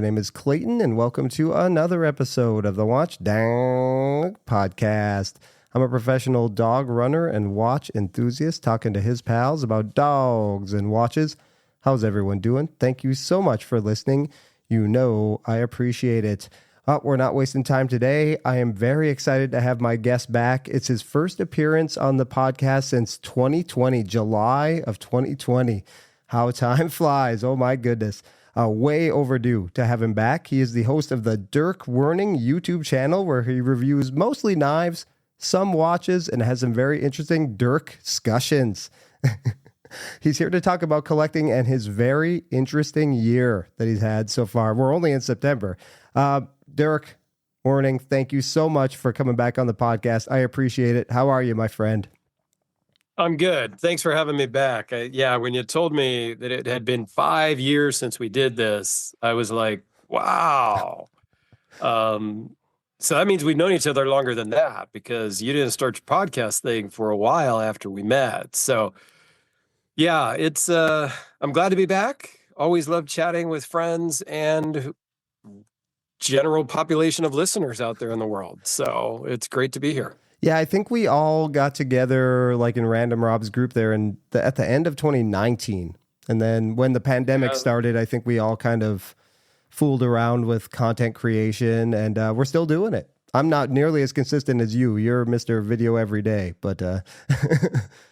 My name is Clayton, and welcome to another episode of the Watch Dog Podcast. I'm a professional dog runner and watch enthusiast talking to his pals about dogs and watches. How's everyone doing? Thank you so much for listening. You know I appreciate it. We're not wasting time today. I am very excited to have my guest back. It's his first appearance on the podcast since 2020, July of 2020. How time flies. Oh my goodness. Way overdue to have him back. He is the host of the Dirk Werning YouTube channel, where he reviews mostly knives, some watches, and has some very interesting Dirk discussions. He's here to talk about collecting and his very interesting year that he's had so far. We're only in September. Dirk Werning, thank you so much for coming back on the podcast. I appreciate it. How are you, my friend? I'm good. Thanks for having me back. When you told me that it had been 5 years since we did this, I was like, wow. So that means we've known each other longer than that, because you didn't start your podcast thing for a while after we met. So yeah, I'm glad to be back. Always love chatting with friends and general population of listeners out there in the world. So it's great to be here. Yeah, I think we all got together like in Random Rob's group there at the end of 2019. And then when the pandemic started, I think we all kind of fooled around with content creation, and we're still doing it. I'm not nearly as consistent as you. You're Mr. Video every day, but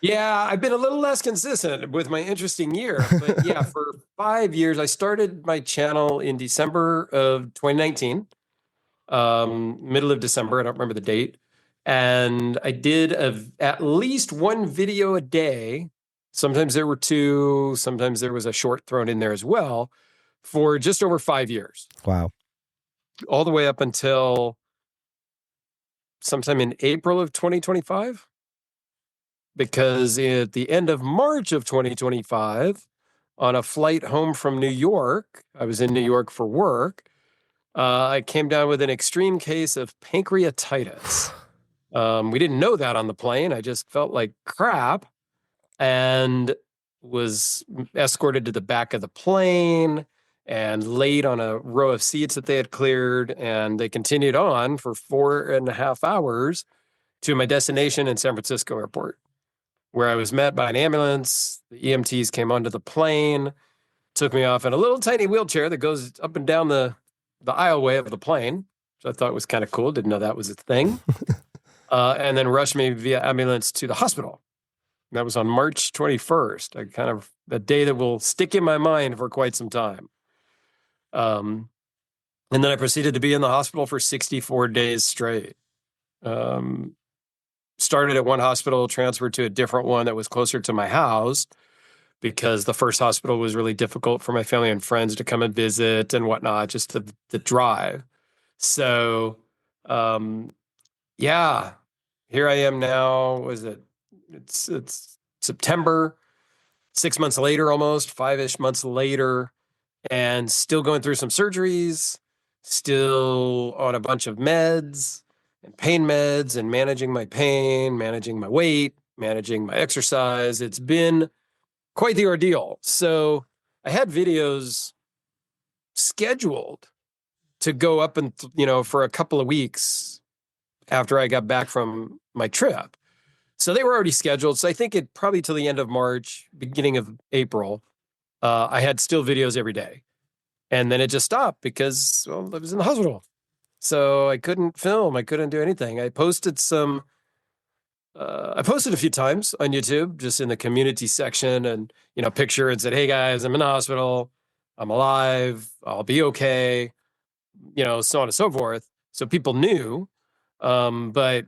yeah, I've been a little less consistent with my interesting year. But yeah, for 5 years, I started my channel in December of 2019, middle of December. I don't remember the date. And I did at least one video a day. Sometimes there were two. Sometimes there was a short thrown in there as well, for just over 5 years. Wow. All the way up until sometime in April of 2025. Because at the end of March of 2025, on a flight home from New York, I was in New York for work, I came down with an extreme case of pancreatitis. We didn't know that on the plane. I just felt like crap and was escorted to the back of the plane and laid on a row of seats that they had cleared. And they continued on for 4.5 hours to my destination in San Francisco airport, where I was met by an ambulance. The EMTs came onto the plane, took me off in a little tiny wheelchair that goes up and down the aisleway of the plane, which I thought was kind of cool. Didn't know that was a thing. And then rushed me via ambulance to the hospital. That was on March 21st. A day that will stick in my mind for quite some time. And then I proceeded to be in the hospital for 64 days straight. Started at one hospital, transferred to a different one that was closer to my house, because the first hospital was really difficult for my family and friends to come and visit and whatnot, just the drive. So, yeah, here I am now. It's September, 6 months later, almost 5-ish months later, and still going through some surgeries, still on a bunch of meds and pain meds, and managing my pain, managing my weight, managing my exercise. It's been quite the ordeal. So I had videos scheduled to go up and, for a couple of weeks after I got back from my trip. So they were already scheduled. So I think it probably till the end of March, beginning of April, I had still videos every day. And then it just stopped because I was in the hospital. So I couldn't film. I couldn't do anything. I posted a few times on YouTube, just in the community section, and, picture, and said, hey guys, I'm in the hospital. I'm alive. I'll be okay. So on and so forth. So people knew. But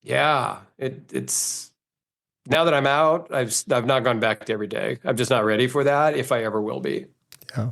yeah, it's now that I'm out, I've not gone back to every day. I'm just not ready for that, if I ever will be. Yeah.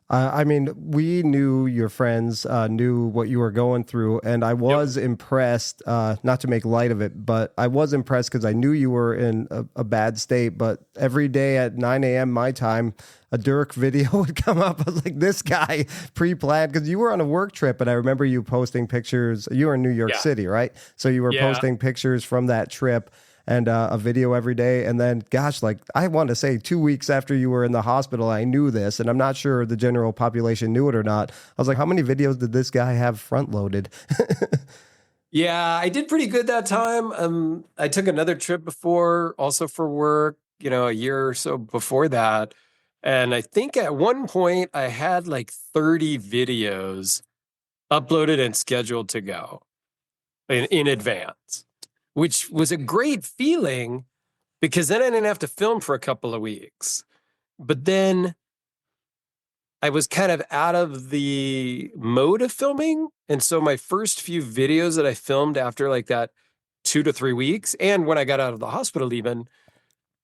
We knew your friends, knew what you were going through, and I was impressed, not to make light of it, but I was impressed because I knew you were in a bad state. But every day at 9 a.m. my time, a Dirk video would come up. I was like, this guy pre-planned, because you were on a work trip, and I remember you posting pictures. You were in New York City, right? So you were posting pictures from that trip. and a video every day. And then, gosh, like I want to say 2 weeks after you were in the hospital, I knew this, and I'm not sure the general population knew it or not. I was like, how many videos did this guy have front loaded? Yeah, I did pretty good that time. I took another trip before, also for work, a year or so before that. And I think at one point I had like 30 videos uploaded and scheduled to go in advance, which was a great feeling because then I didn't have to film for a couple of weeks. But then I was kind of out of the mode of filming. And so my first few videos that I filmed after like that 2 to 3 weeks, and when I got out of the hospital even,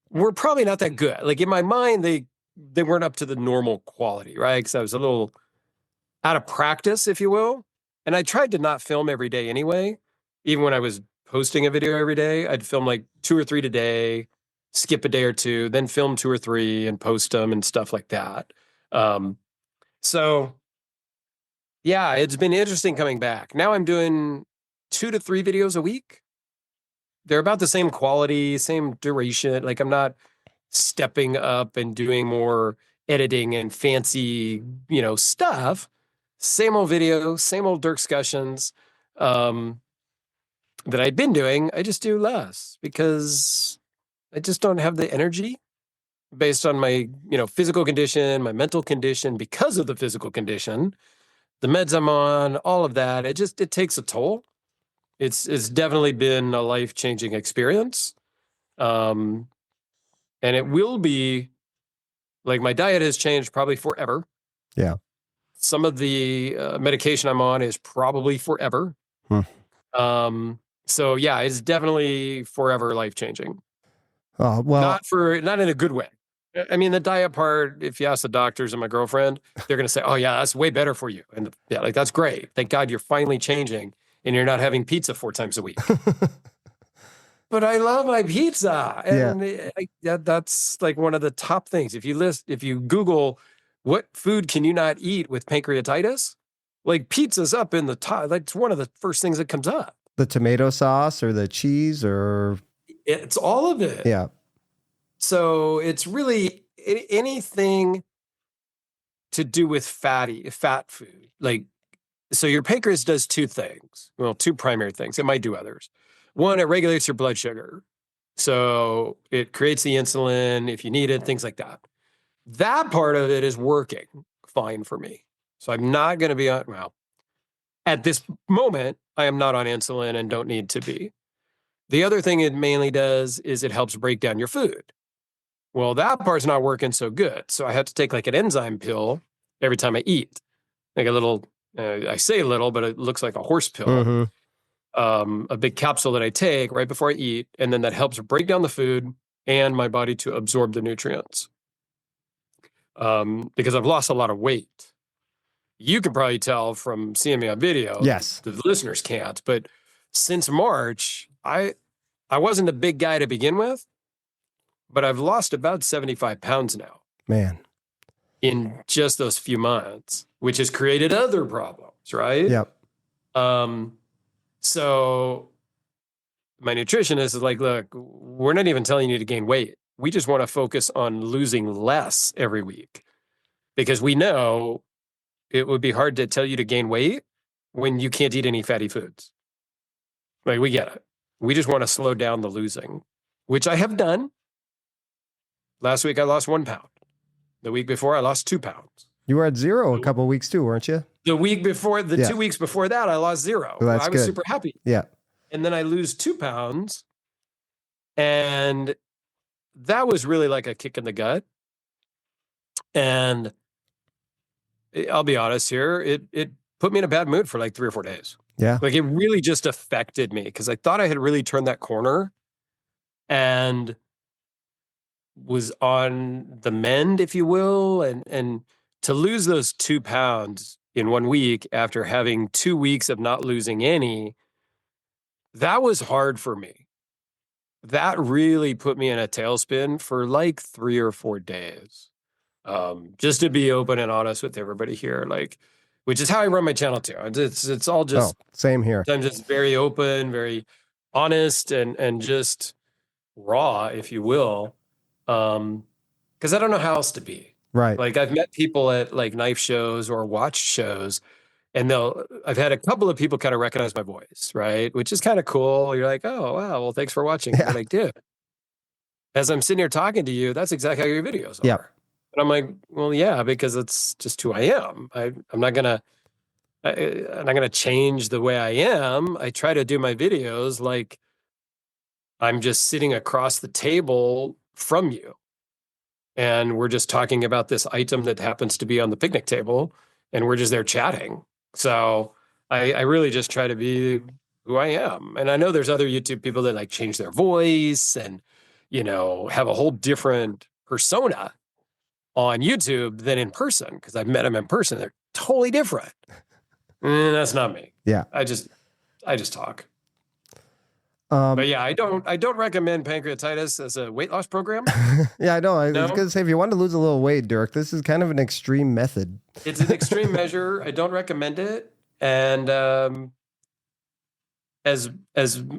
were probably not that good. Like in my mind, they weren't up to the normal quality, right? Because I was a little out of practice, if you will. And I tried to not film every day anyway. Even when I was posting a video every day, I'd film like 2 or 3 today, skip a day or two, then film 2 or 3 and post them and stuff like that. So yeah, it's been interesting coming back. Now I'm doing 2 to 3 videos a week. They're about the same quality, same duration. Like I'm not stepping up and doing more editing and fancy, stuff. Same old video, same old Dirk discussions that I'd been doing. I just do less because I just don't have the energy based on my, physical condition, my mental condition, because of the physical condition, the meds I'm on, all of that. It takes a toll. It's definitely been a life-changing experience. And it will be like my diet has changed probably forever. Yeah. Some of the medication I'm on is probably forever. So yeah, it's definitely forever life-changing. Oh, well, Not in a good way. I mean, the diet part, if you ask the doctors and my girlfriend, they're going to say, oh yeah, that's way better for you. And yeah, like, that's great. Thank God you're finally changing and you're not having pizza 4 times a week. But I love my pizza. And that's like one of the top things. If you Google what food can you not eat with pancreatitis, like pizza's up in the top. That's one of the first things that comes up. the tomato sauce or the cheese or It's all of it. yeah. So it's really anything to do with fat food. Like, so your pancreas does 2 things. Well, 2 primary things. It might do others. One, it regulates your blood sugar. So it creates the insulin if you need it, things like that. That part of it is working fine for me. So I'm not going to be on, well, at this moment, I am not on insulin and don't need to be. The other thing it mainly does is it helps break down your food. Well, that part's not working so good. So I have to take like an enzyme pill every time I eat. Like a little, I say little, but it looks like a horse pill. Mm-hmm. A big capsule that I take right before I eat. And then that helps break down the food and my body to absorb the nutrients. Because I've lost a lot of weight. You can probably tell from seeing me on video. Yes. The listeners can't. But since March, I wasn't a big guy to begin with. But I've lost about 75 pounds now. Man. In just those few months, which has created other problems, right? Yep. So my nutritionist is like, look, we're not even telling you to gain weight. We just want to focus on losing less every week because we know it would be hard to tell you to gain weight when you can't eat any fatty foods. Like, we get it. We just want to slow down the losing, which I have done. Last week, I lost 1 pound. The week before, I lost 2 pounds. You were at 0 a couple of weeks too, weren't you? The week before, 2 weeks before that, I lost 0. Well, that's I was good. super happy. Yeah. And then I lose 2 pounds. And that was really like a kick in the gut. And I'll be honest here, it put me in a bad mood for like 3 or 4 days. Yeah. Like it really just affected me because I thought I had really turned that corner and was on the mend, if you will. And to lose those 2 pounds in 1 week after having 2 weeks of not losing any, that was hard for me. That really put me in a tailspin for like 3 or 4 days. Just to be open and honest with everybody here, like, which is how I run my channel too. It's all just same here. Sometimes it's very open, very honest, and just raw, if you will, because I don't know how else to be. Right. Like I've met people at like knife shows or watch shows, and I've had a couple of people kind of recognize my voice, right? Which is kind of cool. You're like, oh wow, well thanks for watching. And they're Yeah. like, dude, as I'm sitting here talking to you, that's exactly how your videos Yeah. are. And I'm like, well, yeah, because it's just who I am. I'm not gonna I'm not gonna change the way I am. I try to do my videos like I'm just sitting across the table from you. And we're just talking about this item that happens to be on the picnic table, and we're just there chatting. So I really just try to be who I am. And I know there's other YouTube people that like change their voice and, have a whole different persona on YouTube than in person, because I've met them in person. They're totally different. And that's not me. Yeah. I just talk. But yeah, I don't recommend pancreatitis as a weight loss program. Yeah, I know. I No. was going to say, if you want to lose a little weight, Dirk, this is kind of an extreme method. It's an extreme measure. I don't recommend it. And as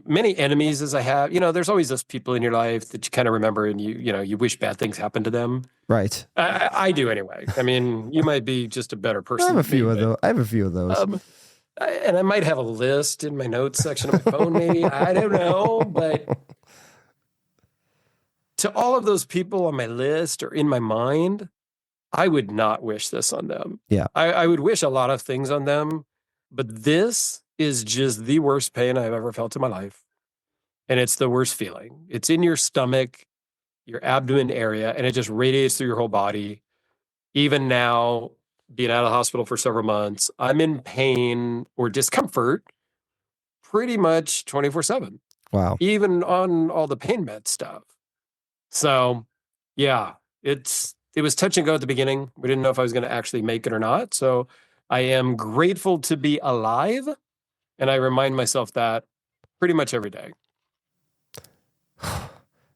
many enemies as I have, there's always those people in your life that you kind of remember, and you wish bad things happened to them. Right. I do anyway. I mean, you might be just a better person. I have a few of those. I have a few of those. And I might have a list in my notes section of my phone, maybe. I don't know. But to all of those people on my list or in my mind, I would not wish this on them. Yeah. I would wish a lot of things on them, but this is just the worst pain I've ever felt in my life. And it's the worst feeling. It's in your stomach, your abdomen area, and it just radiates through your whole body. Even now, being out of the hospital for several months, I'm in pain or discomfort pretty much 24/7. Wow. Even on all the pain med stuff. So, yeah, it was touch and go at the beginning. We didn't know if I was going to actually make it or not. So, I am grateful to be alive, and I remind myself that pretty much every day.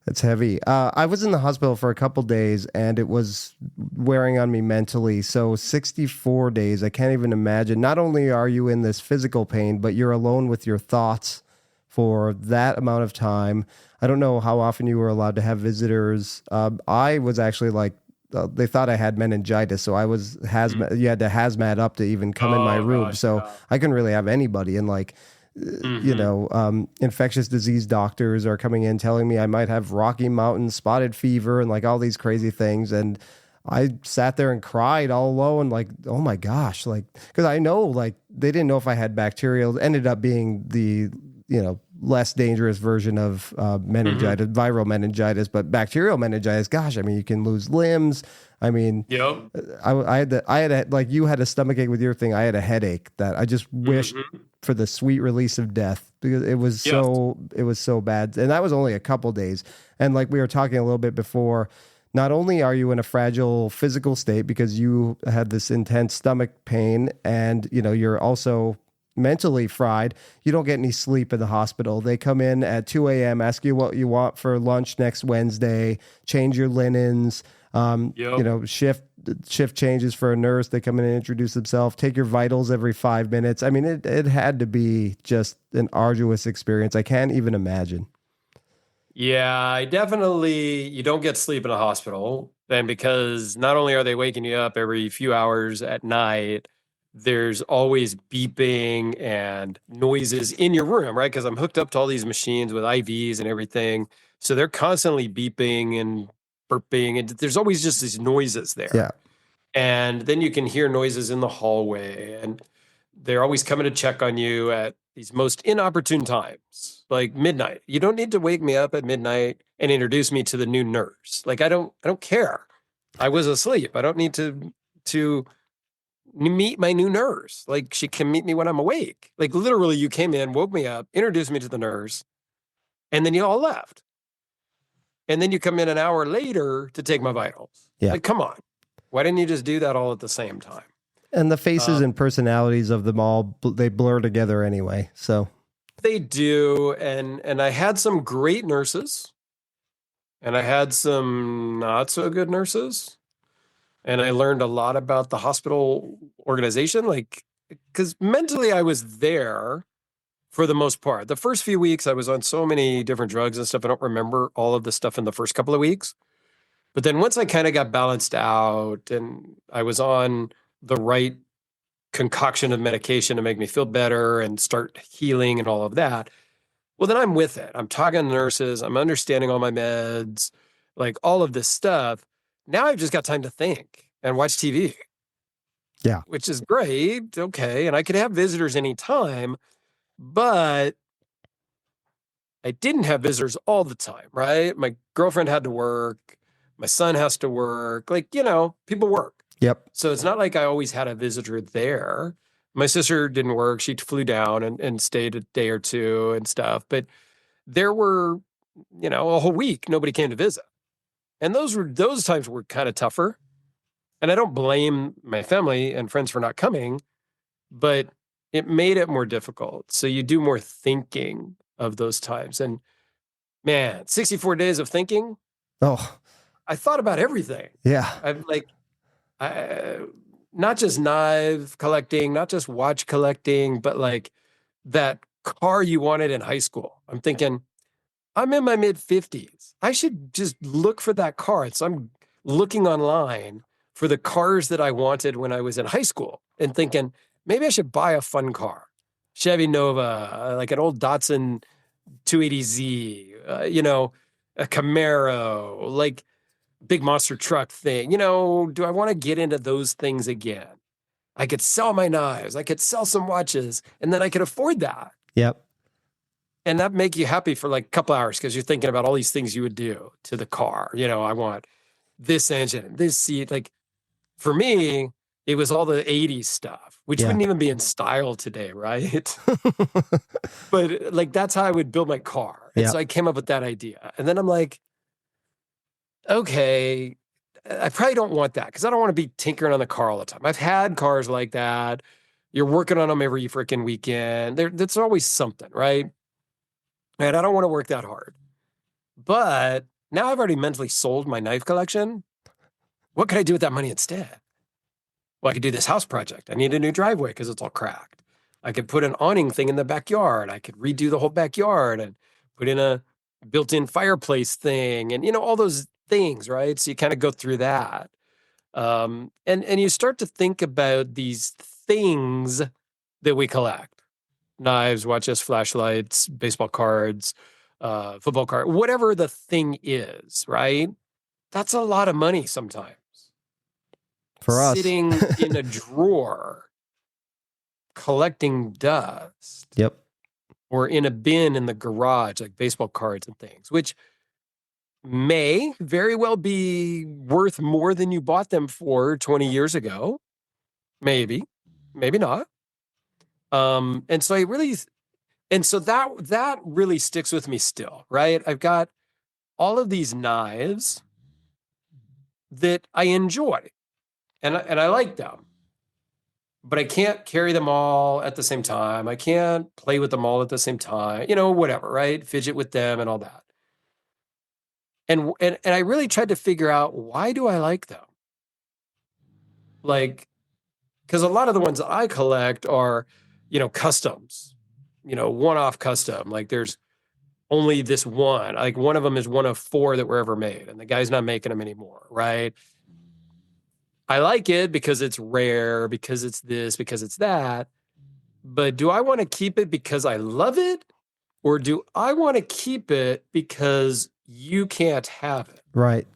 It's heavy. I was in the hospital for a couple days, and it was wearing on me mentally. So 64 days, I can't even imagine. Not only are you in this physical pain, but you're alone with your thoughts for that amount of time. I don't know how often you were allowed to have visitors. I was actually like, they thought I had meningitis, so I was hazmat. You had to hazmat up to even come in my room. Gosh, so yeah. I couldn't really have anybody. And like, infectious disease doctors are coming in telling me I might have Rocky Mountain spotted fever and like all these crazy things. And I sat there and cried all alone, like, oh my gosh, like, because I know like they didn't know if I had bacterial. It ended up being the less dangerous version of meningitis, viral meningitis, but bacterial meningitis. Gosh, I mean, you can lose limbs. I mean, Yep. I had like you had a stomachache with your thing. I had a headache that I just wished for the sweet release of death, because it was so bad. And that was only a couple days. And like we were talking a little bit before, not only are you in a fragile physical state because you had this intense stomach pain, and you're also mentally fried. You don't get any sleep in the hospital. They come in at 2 a.m., ask you what you want for lunch next Wednesday, change your linens, shift changes for a nurse. They come in and introduce themselves, take your vitals every 5 minutes. I mean, it had to be just an arduous experience. I can't even imagine. Yeah, you don't get sleep in a hospital. And because not only are they waking you up every few hours at night, there's always beeping and noises in your room, right? Because I'm hooked up to all these machines with IVs and everything. So they're constantly beeping and burping, and there's always just these noises there. Yeah. And then you can hear noises in the hallway, and they're always coming to check on you at these most inopportune times, like midnight. You don't need to wake me up at midnight and introduce me to the new nurse. Like I don't care. I was asleep. I don't need to meet my new nurse. Like she can meet me when I'm awake. Like literally you came in, woke me up, introduced me to the nurse, and then you all left. And then you come in an hour later to take my vitals. Yeah. Like, come on. Why didn't you just do that all at the same time? And the faces and personalities of them all, they blur together anyway. So they do. And I had some great nurses, and I had some not so good nurses. And I learned a lot about the hospital organization, like, because mentally I was there for the most part. The first few weeks, I was on so many different drugs and stuff. I don't remember all of the stuff in the first couple of weeks. But then once I kind of got balanced out and I was on the right concoction of medication to make me feel better and start healing and all of that, well, then I'm with it. I'm talking to nurses. I'm understanding all my meds, like all of this stuff. Now I've just got time to think and watch TV. Yeah. Which is great. Okay. And I could have visitors anytime, but I didn't have visitors all the time, right? My girlfriend had to work. My son has to work. Like, people work. Yep. So it's not like I always had a visitor there. My sister didn't work. She flew down and stayed a day or two and stuff. But there were, a whole week, nobody came to visit. And those times were kind of tougher. And I don't blame my family and friends for not coming, but it made it more difficult. So you do more thinking of those times. And man, 64 days of thinking. Oh, I thought about everything. yeah. Not just knife collecting, not just watch collecting, but like that car you wanted in high school. I'm thinking, I'm in my mid 50s. I should just look for that car. So I'm looking online for the cars that I wanted when I was in high school and thinking, maybe I should buy a fun car. Chevy Nova, like an old Datsun 280Z, a Camaro, like big monster truck thing. Do I want to get into those things again? I could sell my knives. I could sell some watches, and then I could afford that. Yep. And that make you happy for like a couple hours because you're thinking about all these things you would do to the car. I want this engine, this seat. Like for me, it was all the 80s stuff, which wouldn't even be in style today, right? But like that's how I would build my car. And so I came up with that idea. And then I'm like, okay, I probably don't want that because I don't want to be tinkering on the car all the time. I've had cars like that. You're working on them every freaking weekend. That's always something, right? And I don't want to work that hard. But now I've already mentally sold my knife collection. What could I do with that money instead? Well, I could do this house project. I need a new driveway because it's all cracked. I could put an awning thing in the backyard. I could redo the whole backyard and put in a built-in fireplace thing and, all those things, right? So you kind of go through that. And you start to think about these things that we collect. Knives, watches, flashlights, baseball cards, football card, whatever the thing is, right? That's a lot of money sometimes. For us. Sitting in a drawer, collecting dust. Yep. Or in a bin in the garage, like baseball cards and things, which may very well be worth more than you bought them for 20 years ago. Maybe not. And so that really sticks with me still, right? I've got all of these knives that I enjoy and I like them, but I can't carry them all at the same time. I can't play with them all at the same time, whatever, right? Fidget with them and all that. And I really tried to figure out, why do I like them? Like, because a lot of the ones that I collect are, customs, one-off custom. Like there's only this one. Like one of them is one of 4 that were ever made, and the guy's not making them anymore, right? I like it because it's rare, because it's this, because it's that. But do I want to keep it because I love it? Or do I want to keep it because you can't have it? Right.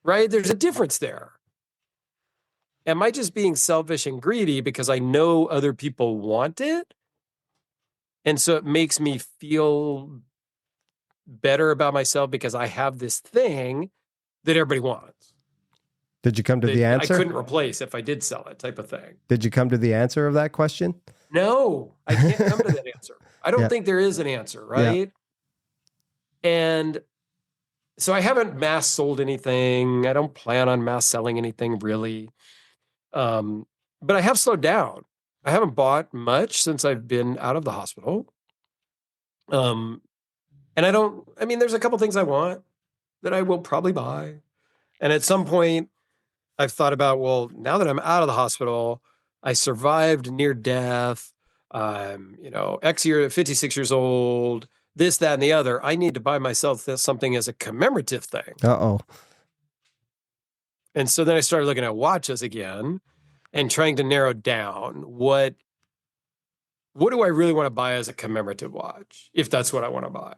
Right? There's a difference there. Am I just being selfish and greedy because I know other people want it? And so it makes me feel better about myself because I have this thing that everybody wants. Did you come to the answer? I couldn't replace if I did sell it, type of thing. Did you come to the answer of that question? No, I can't come to that answer. I don't think there is an answer, right? Yeah. And so I haven't mass sold anything. I don't plan on mass selling anything really. But I have slowed down. I haven't bought much since I've been out of the hospital. And there's a couple things I want that I will probably buy. And at some point I've thought about, well, now that I'm out of the hospital, I survived near death. X year, 56 years old, this, that, and the other. I need to buy myself something as a commemorative thing. Uh-oh. And so then I started looking at watches again and trying to narrow down what do I really want to buy as a commemorative watch, if that's what I want to buy.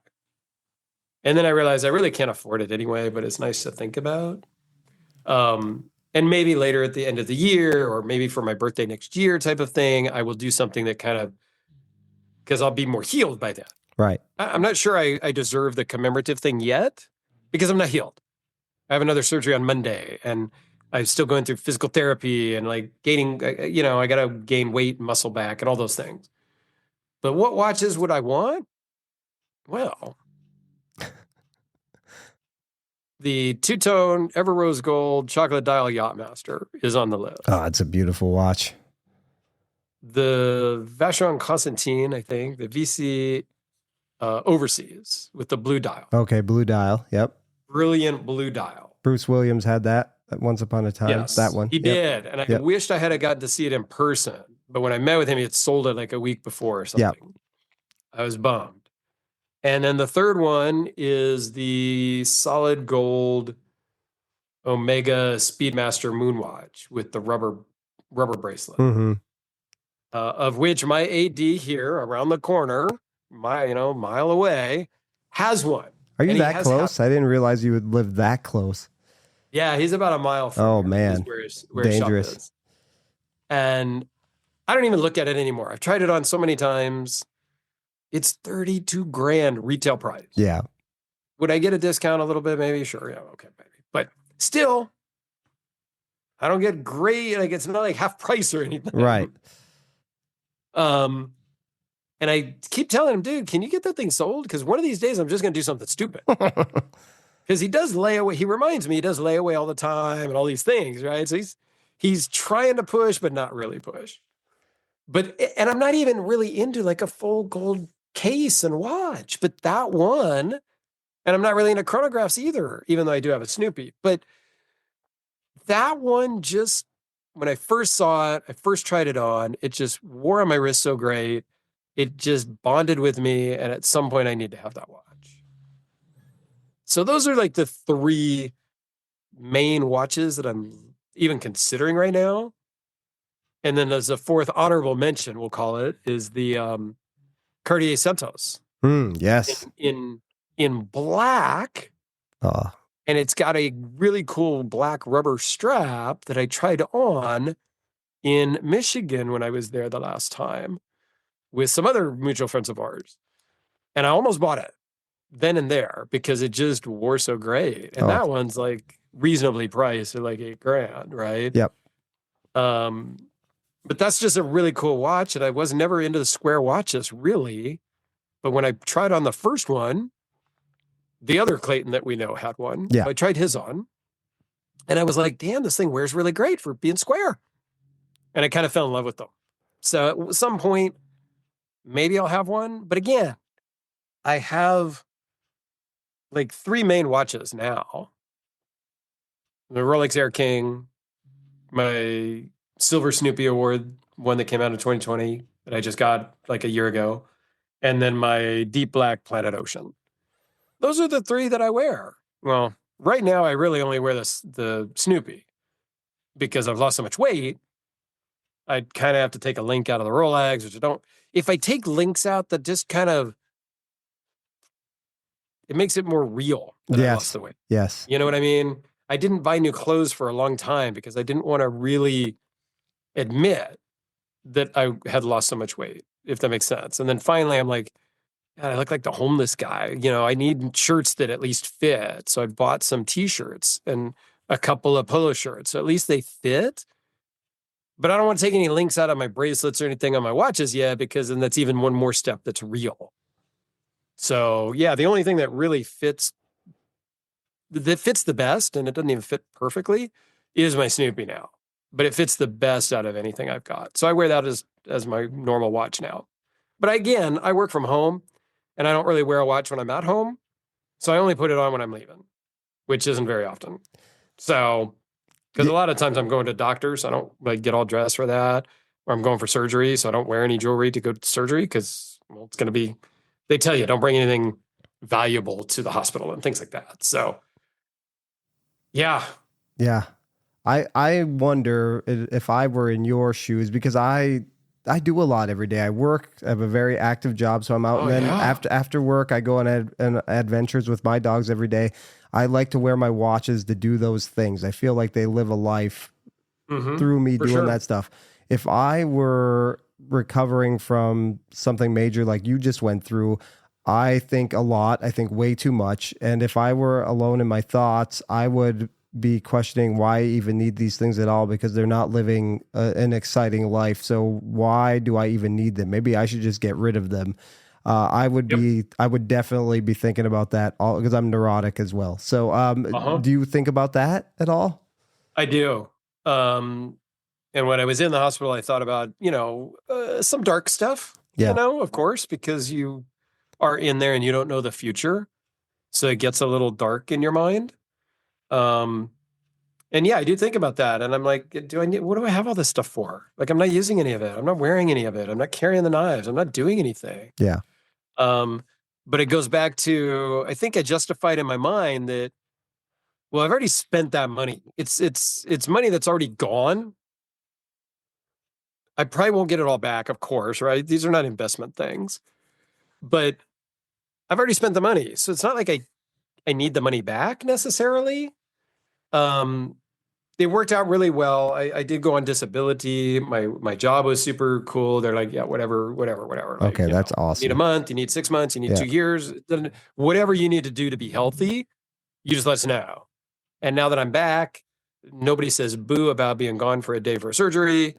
And then I realized I really can't afford it anyway, but it's nice to think about. And maybe later at the end of the year, or maybe for my birthday next year type of thing, I will do something that kind of, because I'll be more healed by then. Right. I'm not sure I deserve the commemorative thing yet because I'm not healed. I have another surgery on Monday and I'm still going through physical therapy and like gaining, I got to gain weight and muscle back and all those things. But what watches would I want? Well, the two-tone Ever Rose Gold chocolate dial Yachtmaster is on the list. Oh, it's a beautiful watch. The Vacheron Constantin, I think, the VC Overseas with the blue dial. Okay, blue dial. Yep. Brilliant blue dial. Bruce Williams had that once upon a time. Yes, that one. He did. And I wished I had gotten to see it in person. But when I met with him, he had sold it like a week before or something. Yep. I was bummed. And then the third one is the solid gold Omega Speedmaster Moonwatch with the rubber bracelet, of which my AD here around the corner, mile away, has one. Are you that close? I didn't realize you would live that close. Yeah, he's about a mile from here. Man, where dangerous. His shop is. And I don't even look at it anymore. I've tried it on so many times. It's $32,000 retail price. Yeah. Would I get a discount a little bit? Maybe. Sure. Yeah. Okay. Maybe. But still, I don't get great. Like it's not like half price or anything. Right. And I keep telling him, dude, can you get that thing sold? Because one of these days I'm just going to do something stupid. Because he does lay away. He reminds me he does lay away all the time and all these things, right? So he's trying to push, but not really push. And I'm not even really into like a full gold case and watch, but that one, and I'm not really into chronographs either, even though I do have a Snoopy, but that one just, when I first saw it, I first tried it on, it just wore on my wrist so great. It just bonded with me. And at some point I need to have that watch. So those are like the three main watches that I'm even considering right now. And then there's a fourth honorable mention, we'll call it, is the Cartier Santos. Yes. In black. And it's got a really cool black rubber strap that I tried on in Michigan when I was there the last time with some other mutual friends of ours. And I almost bought it then and there because it just wore so great. And that one's like reasonably priced at like $8,000, right? Yep. But that's just a really cool watch. And I was never into the square watches, really. But when I tried on the first one, the other Clayton that we know had one. Yeah. So I tried his on. And I was like, damn, this thing wears really great for being square. And I kind of fell in love with them. So at some point, maybe I'll have one. But again, I have like three main watches now. The Rolex Air King, my Silver Snoopy Award, one that came out in 2020 that I just got like a year ago, and then my Deep Black Planet Ocean. Those are the three that I wear. Well, right now I really only wear the Snoopy because I've lost so much weight. I kind of have to take a link out of the Rolex, which I don't. If I take links out, that just kind of, it makes it more real that I lost the weight. Yes. You know what I mean? I didn't buy new clothes for a long time because I didn't want to really admit that I had lost so much weight, if that makes sense. And then finally I'm like, God, I look like the homeless guy. I need shirts that at least fit. So I bought some t-shirts and a couple of polo shirts. So at least they fit. But I don't want to take any links out of my bracelets or anything on my watches yet, because then that's even one more step that's real. So yeah, the only thing that really fits the best, and it doesn't even fit perfectly, is my Snoopy now. But it fits the best out of anything I've got. So I wear that as my normal watch now. But again, I work from home and I don't really wear a watch when I'm at home. So I only put it on when I'm leaving, which isn't very often. So, because a lot of times I'm going to doctors, I don't like get all dressed for that. or I'm going for surgery, so I don't wear any jewelry to go to surgery because, well, it's going to be, they tell you don't bring anything valuable to the hospital and things like that. So, yeah. Yeah. I wonder if I were in your shoes, because I do a lot every day. I work, I have a very active job, so I'm out, Oh, and then yeah. after work I go on adventures with my dogs every day. I like to wear my watches to do those things. I feel like they live a life through me For doing sure. that stuff. If I were recovering from something major like you just went through, I think a lot. I think way too much. And if I were alone in my thoughts, I would be questioning why I even need these things at all, because they're not living an exciting life. So why do I even need them? Maybe I should just get rid of them. Yep. I would definitely be thinking about that, all because I'm neurotic as well. So, Uh-huh. do you think about that at all? I do. Um, and when I was in the hospital, I thought about, some dark stuff, Yeah. of course, because you are in there and you don't know the future. So it gets a little dark in your mind. Um, and yeah, I do think about that. And I'm like, what do I have all this stuff for? Like, I'm not using any of it. I'm not wearing any of it. I'm not carrying the knives. I'm not doing anything. Yeah. Um, but it goes back to, I think I justified in my mind that, well, I've already spent that money. It's money that's already gone. I probably won't get it all back, of course, right? These are not investment things, but I've already spent the money. So it's not like I need the money back necessarily. Um, it worked out really well. I did go on disability. My job was super cool. They're like, yeah, whatever, whatever, whatever. Like, Okay, that's you need a awesome. month, you need 6 months, you need Yeah. 2 years, whatever you need to do to be healthy, you just let us know. And now that I'm back, nobody says boo about being gone for a day for surgery.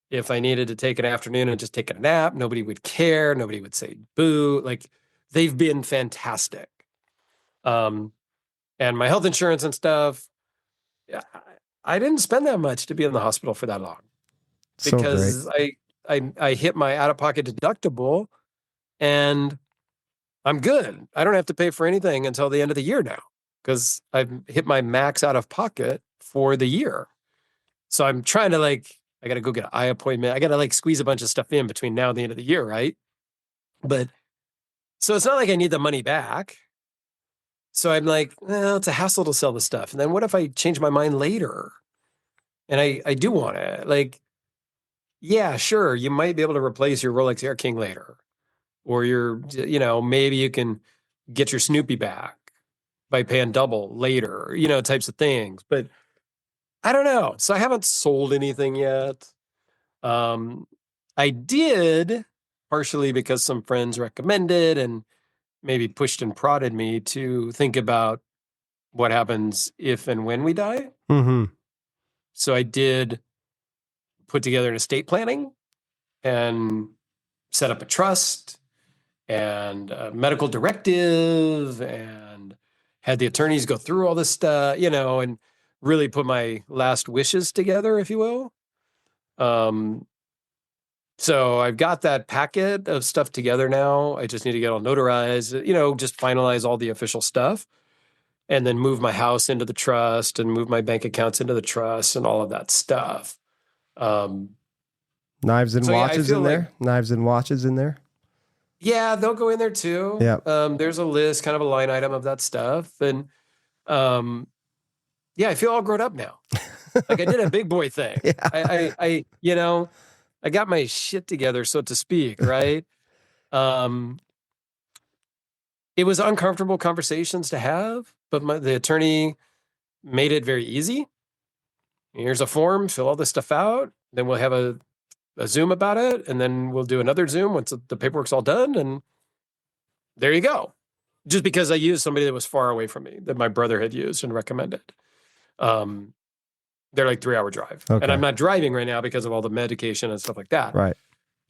If I needed to take an afternoon and just take a nap, nobody would care. Nobody would say boo. Like, they've been fantastic. Um, and my health insurance and stuff, yeah, I didn't spend that much to be in the hospital for that long So great. because I hit my out of pocket deductible and I'm good. I don't have to pay for anything until the end of the year now because I've hit my max out of pocket for the year. So I'm trying to I got to go get an eye appointment. I got to squeeze a bunch of stuff in between now and the end of the year, right? But so it's not like I need the money back. So I'm like, well, it's a hassle to sell the stuff. And then what if I change my mind later? And I do want it. Like, yeah, sure, you might be able to replace your Rolex Air King later, or maybe you can get your Snoopy back by paying double later, types of things. But I don't know. So I haven't sold anything yet. Um, I did partially because some friends recommended and maybe pushed and prodded me to think about what happens if and when we die. Mm-hmm. So I did put together an estate planning and set up a trust and a medical directive and had the attorneys go through all this stuff, and really put my last wishes together, if you will. Um, so I've got that packet of stuff together now. I just need to get all notarized, just finalize all the official stuff and then move my house into the trust and move my bank accounts into the trust and all of that stuff. Um, Knives and so yeah, I watches feel in like, there. Knives and watches in there. yeah, they'll go in there too. Yeah. There's a list, kind of a line item of that stuff. And um, yeah, I feel all grown up now. Like I did a big boy thing. Yeah. I got my shit together, so to speak, right? Um, it was uncomfortable conversations to have, but the attorney made it very easy. Here's a form, fill all this stuff out. Then we'll have a Zoom about it, and then we'll do another Zoom once the paperwork's all done. And there you go. Just because I used somebody that was far away from me that my brother had used and recommended. Um, they're like 3 hour drive. And Okay. I'm not driving right now because of all the medication and stuff like that. Right.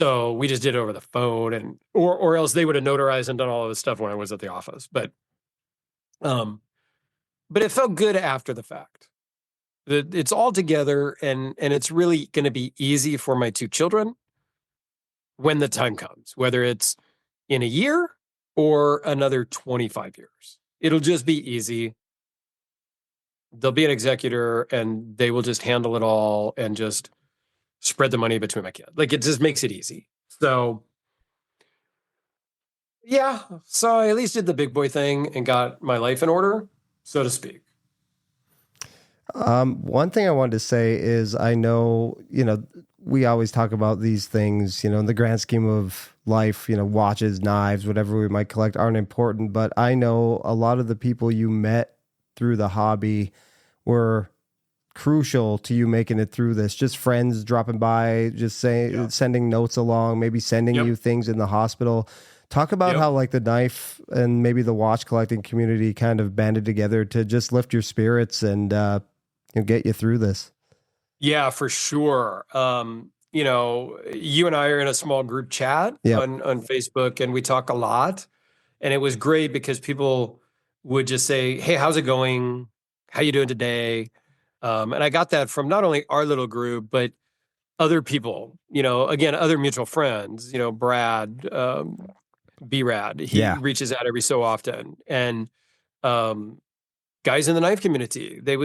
So we just did it over the phone or else they would have notarized and done all of this stuff when I was at the office. Um, but it felt good after the fact. It's all together and it's really going to be easy for my two children when the time comes, whether it's in a year or another 25 years. It'll just be easy. There'll be an executor and they will just handle it all and just spread the money between my kids. Like, it just makes it easy. So yeah, so I at least did the big boy thing and got my life in order, so to speak. One thing I wanted to say is I know, we always talk about these things, in the grand scheme of life, watches, knives, whatever we might collect aren't important. But I know a lot of the people you met through the hobby were crucial to you making it through this. Just friends dropping by, just saying, sending notes along, maybe sending you things in the hospital. Talk about how like the knife and maybe the watch collecting community kind of banded together to just lift your spirits and get you through this. Yeah, for sure. You and I are in a small group chat on Facebook, and we talk a lot. And it was great because people would just say, "Hey, how's it going? How you doing today?" And I got that from not only our little group, but other people. Again, other mutual friends. Brad, B-Rad. He reaches out every so often, and guys in the knife community. They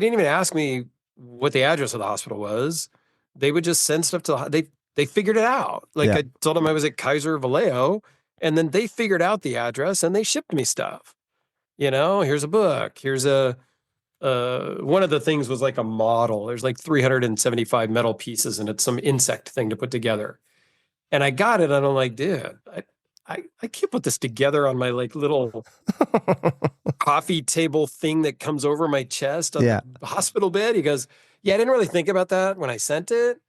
didn't even ask me what the address of the hospital was. They would just send stuff to they figured it out. Like, I told them I was at Kaiser Vallejo, and then they figured out the address and they shipped me stuff. Here's a book. Here's one of the things was like a model. There's like 375 metal pieces, and it's some insect thing to put together. And I got it, and I'm like, dude, I can't put this together on my like little coffee table thing that comes over my chest on the hospital bed. He goes, yeah, I didn't really think about that when I sent it.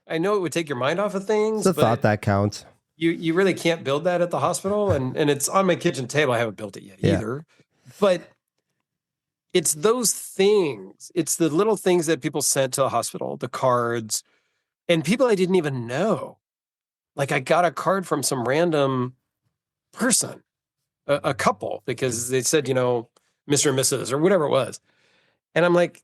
I know it would take your mind off of things. It's a thought that counts. You really can't build that at the hospital. And it's on my kitchen table. I haven't built it yet either. But it's those things. It's the little things that people sent to the hospital, the cards, and people I didn't even know. Like, I got a card from some random person, a couple, because they said, Mr. and Mrs. or whatever it was. And I'm like,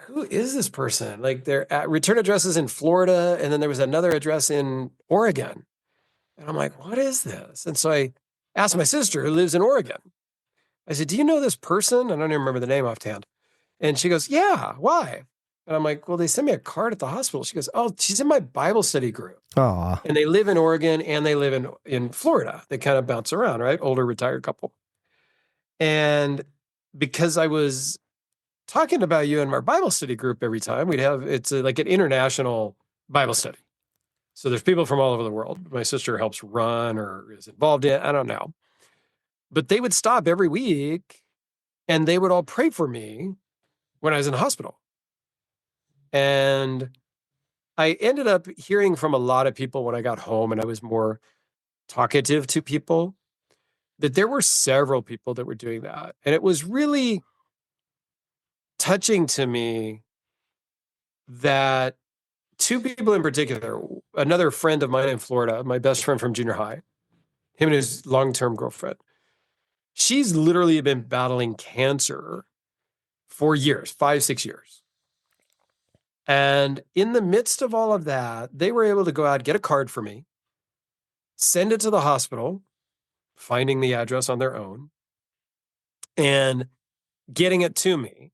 who is this person? Like, their return address is in Florida, and then there was another address in Oregon. And I'm like, what is this? And so I asked my sister, who lives in Oregon. I said, do you know this person? I don't even remember the name offhand. And she goes, yeah, why? And I'm like, well, they sent me a card at the hospital. She goes, oh, she's in my Bible study group. Aww. And they live in Oregon and they live in Florida. They kind of bounce around, right? Older retired couple. And because I was talking about you in our Bible study group every time, it's like an international Bible study. So there's people from all over the world. My sister helps run or is involved in it. I don't know. But they would stop every week and they would all pray for me when I was in the hospital. And I ended up hearing from a lot of people when I got home and I was more talkative to people, that there were several people that were doing that. And it was really touching to me that two people in particular, another friend of mine in Florida, my best friend from junior high, him and his long-term girlfriend, she's literally been battling cancer for years, 5, 6 years. And in the midst of all of that, they were able to go out, get a card for me, send it to the hospital, finding the address on their own, and getting it to me.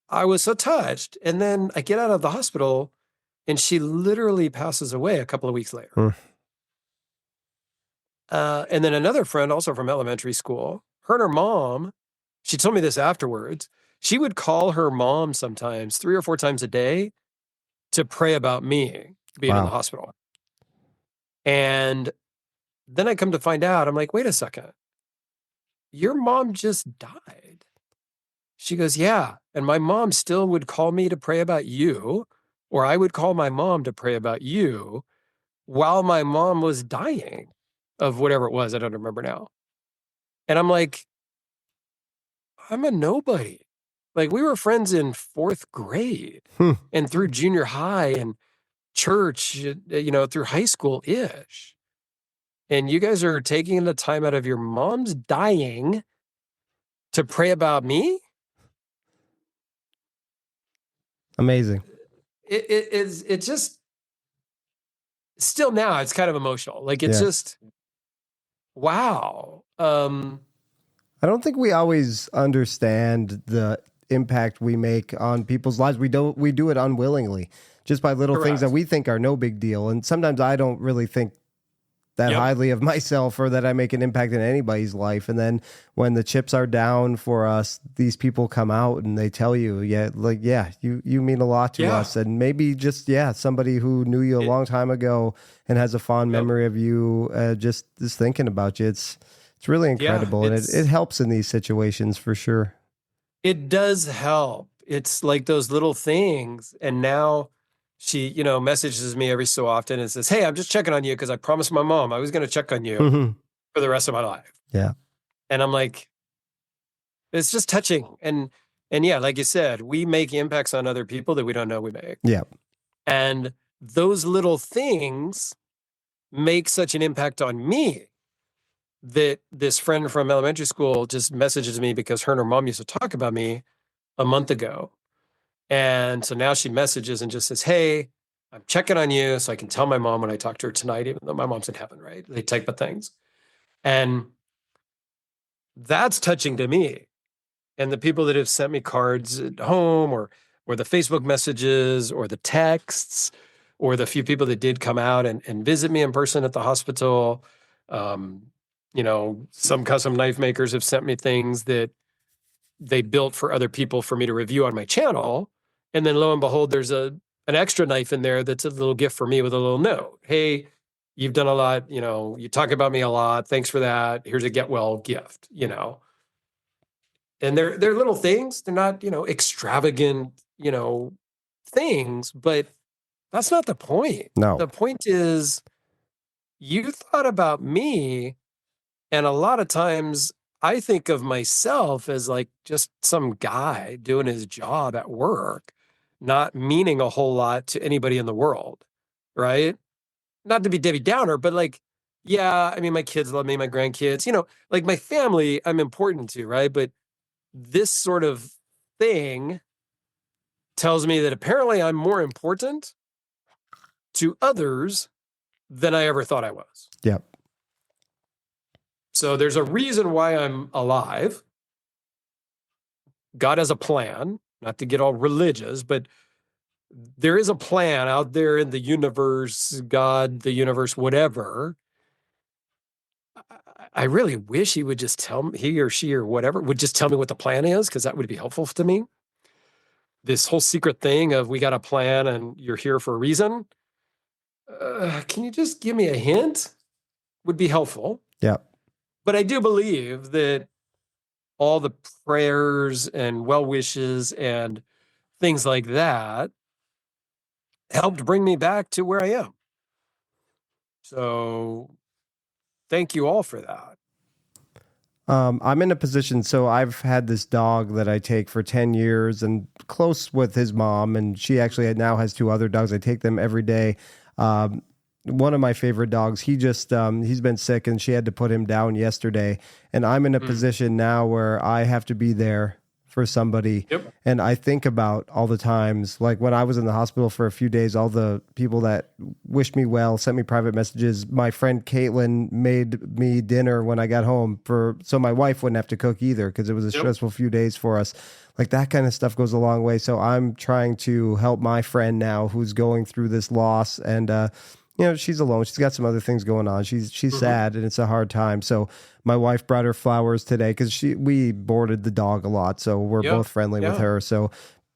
I was so touched. And then I get out of the hospital and she literally passes away a couple of weeks later. And then another friend, also from elementary school, her and her mom, she told me this afterwards, she would call her mom sometimes 3 or 4 times a day to pray about me being in the hospital. And then I come to find out, I'm like, wait a second, your mom just died. She goes, yeah. And my mom still would call me to pray about you, or I would call my mom to pray about you while my mom was dying of whatever it was. I don't remember now. And I'm like, I'm a nobody. Like, we were friends in 4th grade and through junior high and church, through high school-ish. And you guys are taking the time out of your mom's dying to pray about me? Amazing. It just, still now, it's kind of emotional. Like, it's just, wow. I don't think we always understand the impact we make on people's lives. We do it unwillingly, just by little things that Correct. we think are no big deal. And sometimes I don't really think that Yep. highly of myself or that I make an impact in anybody's life. And then when the chips are down for us, these people come out and they tell you, you mean a lot to Yeah. us. And maybe just, somebody who knew you a It- long time ago and has a fond yep. memory of you, just is thinking about you. It's really Yeah. incredible. And it helps in these situations for sure. It does help. It's like those little things. And now she, messages me every so often and says, "Hey, I'm just checking on you because I promised my mom I was going to check on you for the rest of my life." Yeah. And I'm like, it's just touching. And yeah, like you said, we make impacts on other people that we don't know we make. Yeah. And those little things make such an impact on me that this friend from elementary school just messages me because her and her mom used to talk about me a month ago. And so now she messages and just says, "Hey, I'm checking on you so I can tell my mom when I talk to her tonight," even though my mom's in heaven, right? They type of things. And that's touching to me. And the people that have sent me cards at home or the Facebook messages or the texts or the few people that did come out and visit me in person at the hospital. Some custom knife makers have sent me things that they built for other people for me to review on my channel. And then lo and behold, there's an extra knife in there that's a little gift for me with a little note. "Hey, you've done a lot, you talk about me a lot. Thanks for that. Here's a get well gift," And they're little things. They're not, extravagant, things, but that's not the point. No. The point is you thought about me, and a lot of times I think of myself as like just some guy doing his job at work, not meaning a whole lot to anybody in the world, right? Not to be Debbie Downer, but like, yeah, I mean, my kids love me, my grandkids, like my family, I'm important to, right? But this sort of thing tells me that apparently I'm more important to others than I ever thought I was. Yep. So there's a reason why I'm alive. God has a plan, not to get all religious, but there is a plan out there in the universe, God, the universe, whatever. I really wish he would just tell me, he or she or whatever would just tell me what the plan is, because that would be helpful to me. This whole secret thing of we got a plan and you're here for a reason. Can you just give me a hint? Would be helpful. Yeah. But I do believe that all the prayers and well wishes and things like that helped bring me back to where I am. So thank you all for that. I'm in a position, so I've had this dog that I take for 10 years and close with his mom, and she actually now has two other dogs. I take them every day. One of my favorite dogs, he's been sick and she had to put him down yesterday. And I'm in a position now where I have to be there for somebody. Yep. And I think about all the times, like when I was in the hospital for a few days, all the people that wished me well, sent me private messages. My friend Caitlin made me dinner when I got home so my wife wouldn't have to cook either, because it was a stressful few days for us. Like that kind of stuff goes a long way. So I'm trying to help my friend now who's going through this loss, and she's alone. She's got some other things going on. She's sad and it's a hard time. So my wife brought her flowers today because we boarded the dog a lot. So we're both friendly with her. So,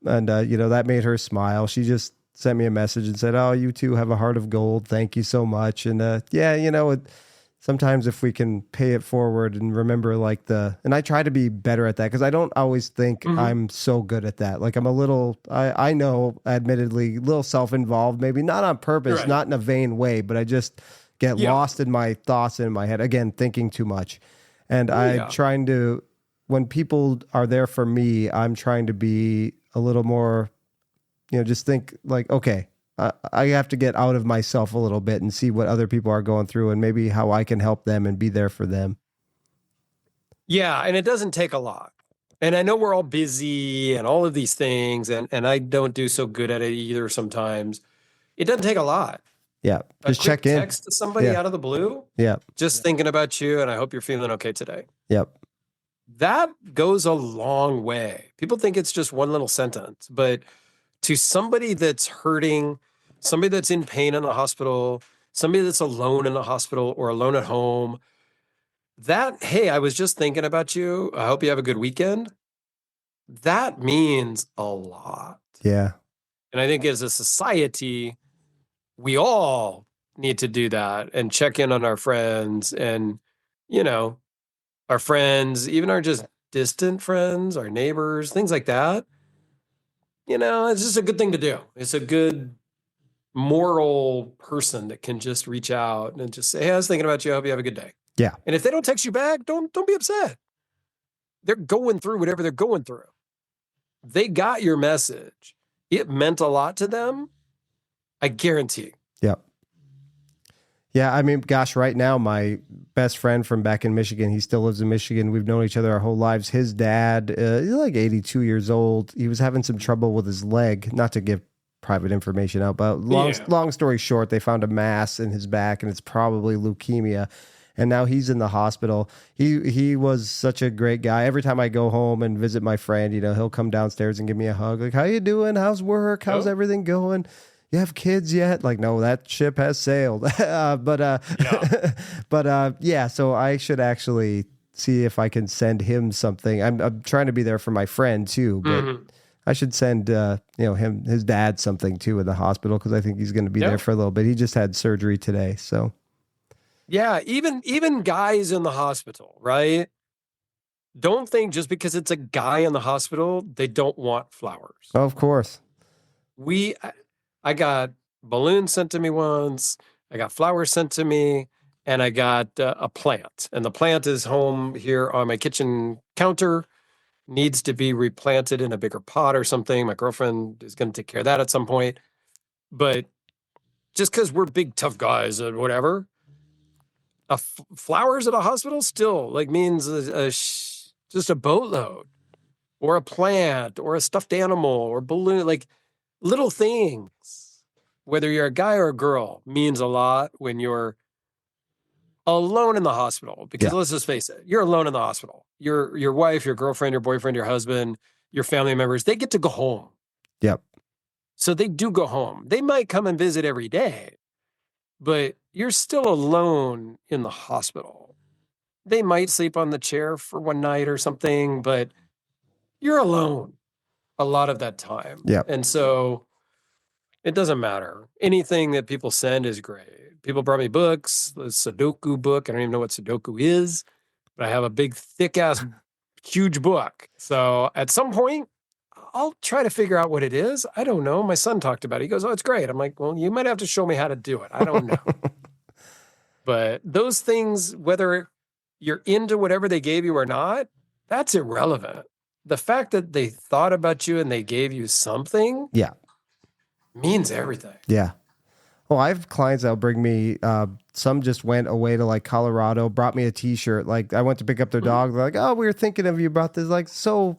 and that made her smile. She just sent me a message and said, "Oh, you two have a heart of gold. Thank you so much." And sometimes if we can pay it forward and remember and I try to be better at that, because I don't always think I'm so good at that. Like I'm a little, I know, admittedly, a little self-involved, maybe not on purpose, not in a vain way, but I just get lost in my thoughts and in my head. Again, thinking too much. And I'm trying to, when people are there for me, I'm trying to be a little more, just think like, okay, I have to get out of myself a little bit and see what other people are going through and maybe how I can help them and be there for them. Yeah, and it doesn't take a lot. And I know we're all busy and all of these things, and I don't do so good at it either sometimes. It doesn't take a lot. Yeah, just check in. Text to somebody out of the blue. Yeah. Just thinking about you, and I hope you're feeling okay today. Yep. That goes a long way. People think it's just one little sentence, but to somebody that's hurting, somebody that's in pain in the hospital, somebody that's alone in the hospital or alone at home, that, hey, I was just thinking about you. I hope you have a good weekend. That means a lot. Yeah. And I think as a society, we all need to do that and check in on our friends and, you know, our friends, even our just distant friends, our neighbors, things like that. It's just a good thing to do. It's a good moral person that can just reach out and just say, "Hey, I was thinking about you. I hope you have a good day." Yeah. And if they don't text you back, don't be upset. They're going through whatever they're going through. They got your message. It meant a lot to them. I guarantee. Yep. Yeah, I mean, gosh, right now, my best friend from back in Michigan, he still lives in Michigan. We've known each other our whole lives. His dad, he's like 82 years old. He was having some trouble with his leg, not to give private information out, but long story short, they found a mass in his back and it's probably leukemia. And now he's in the hospital. He was such a great guy. Every time I go home and visit my friend, he'll come downstairs and give me a hug. Like, how you doing? How's work? How's everything going? You have kids yet? Like, no, that ship has sailed. Yeah. So I should actually see if I can send him something. I'm trying to be there for my friend too, but I should send his dad something too in the hospital because I think he's going to be there for a little bit. He just had surgery today, so. Yeah, even guys in the hospital, right? Don't think just because it's a guy in the hospital, they don't want flowers. Oh, of course. I got balloons sent to me once, I got flowers sent to me, and I got a plant. And the plant is home here on my kitchen counter, needs to be replanted in a bigger pot or something. My girlfriend is going to take care of that at some point. But just because we're big, tough guys and whatever, flowers at a hospital still means just a boatload or a plant or a stuffed animal or balloon, little things, whether you're a guy or a girl, means a lot when you're alone in the hospital. Because let's just face it, you're alone in the hospital. Your wife, your girlfriend, your boyfriend, your husband, your family members, they get to go home. Yep. So they do go home. They might come and visit every day, but you're still alone in the hospital. They might sleep on the chair for one night or something, but you're alone a lot of that time. Yep. And so it doesn't matter. Anything that people send is great. People brought me books, the Sudoku book. I don't even know what Sudoku is, but I have a big, thick ass, huge book. So at some point, I'll try to figure out what it is. I don't know. My son talked about it. He goes, "Oh, it's great." I'm like, "Well, you might have to show me how to do it. I don't know." But those things, whether you're into whatever they gave you or not, that's irrelevant. The fact that they thought about you and they gave you something means everything. Yeah. Well, I have clients that'll bring me, some just went away to Colorado, brought me a t-shirt. Like I went to pick up their dog. They're like, "Oh, we were thinking of you, brought this." Like, so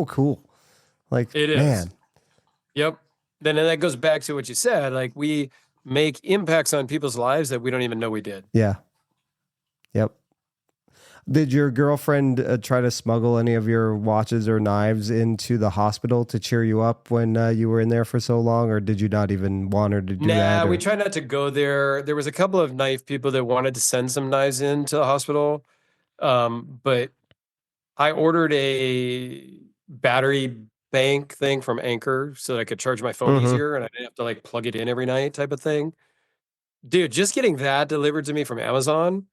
cool. Like, it is. Man. Yep. Then that goes back to what you said. We make impacts on people's lives that we don't even know we did. Yeah. Yep. Did your girlfriend try to smuggle any of your watches or knives into the hospital to cheer you up when you were in there for so long, or did you not even want her to do that? Nah, we tried not to go there. There was a couple of knife people that wanted to send some knives into the hospital, but I ordered a battery bank thing from Anchor so that I could charge my phone easier and I didn't have to plug it in every night type of thing. Dude, just getting that delivered to me from Amazon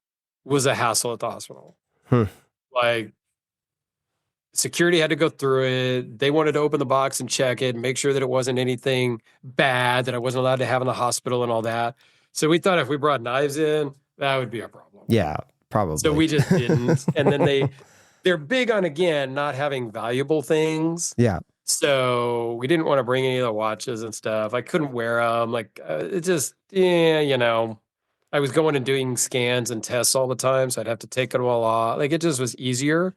was a hassle at the hospital. Security had to go through it. They wanted to open the box and check it and make sure that it wasn't anything bad that I wasn't allowed to have in the hospital and all that. So we thought if we brought knives in, that would be a problem. Yeah, probably. So we just didn't. And then they're big on, again, not having valuable things. Yeah. So we didn't want to bring any of the watches and stuff. I couldn't wear them. It just, I was going and doing scans and tests all the time. So I'd have to take them all off. It just was easier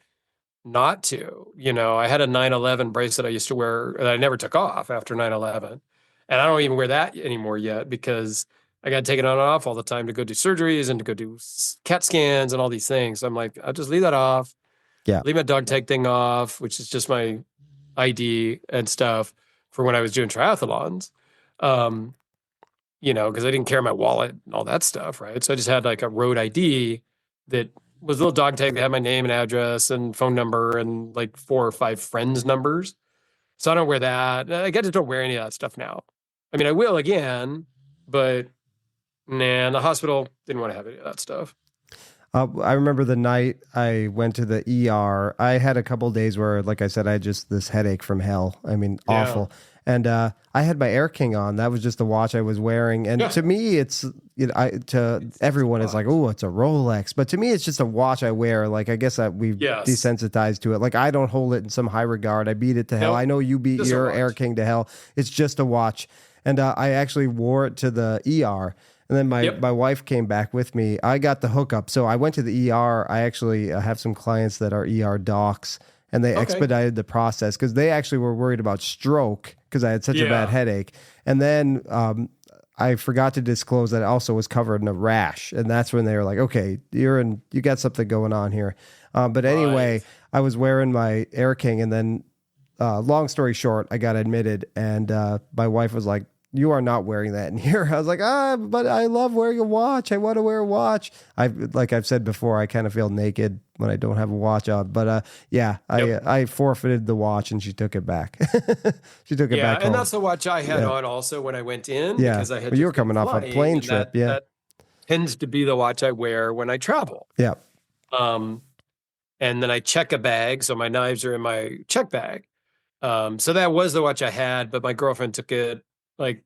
not to. I had a 9/11 bracelet I used to wear that I never took off after 9/11. And I don't even wear that anymore yet because I got to take it on and off all the time to go do surgeries and to go do CAT scans and all these things. So I'm like, I'll just leave that off. Yeah. leave my dog tag thing off, which is just my ID and stuff for when I was doing triathlons. Because I didn't carry my wallet and all that stuff, right? So I just had like a road ID that was a little dog tag that had my name and address and phone number and like 4 or 5 friends' numbers. So I don't wear that. I just don't wear any of that stuff now. I mean, I will again, but nah, the hospital didn't want to have any of that stuff. I remember the night I went to the ER. I had a couple days where, like I said, I had just this headache from hell. I mean, awful. And I had my Air King on. That was just the watch I was wearing. And to me, it's everyone is like, oh, it's a Rolex. But to me, it's just a watch I wear. Like, I guess we've desensitized to it. Like, I don't hold it in some high regard. I beat it to hell. I know you beat your Air King to hell. It's just a watch. And I actually wore it to the ER. And then my wife came back with me. I got the hookup. So I went to the ER. I actually have some clients that are ER docs, and they expedited the process because they actually were worried about stroke because I had such a bad headache. And then I forgot to disclose that it also was covered in a rash. And that's when they were like, okay, you got something going on here. But anyway, I was wearing my Air King, and then long story short, I got admitted, and my wife was like, you are not wearing that in here. I was like, but I love wearing a watch. I want to wear a watch. Like I've said before, I kind of feel naked when I don't have a watch on. But I forfeited the watch, and she took it back. She took it back home. And that's the watch I had on also when I went in. Yeah, because I had you were coming off a plane trip. That tends to be the watch I wear when I travel. Yeah. And then I check a bag, so my knives are in my check bag. So that was the watch I had, but my girlfriend took it. Like,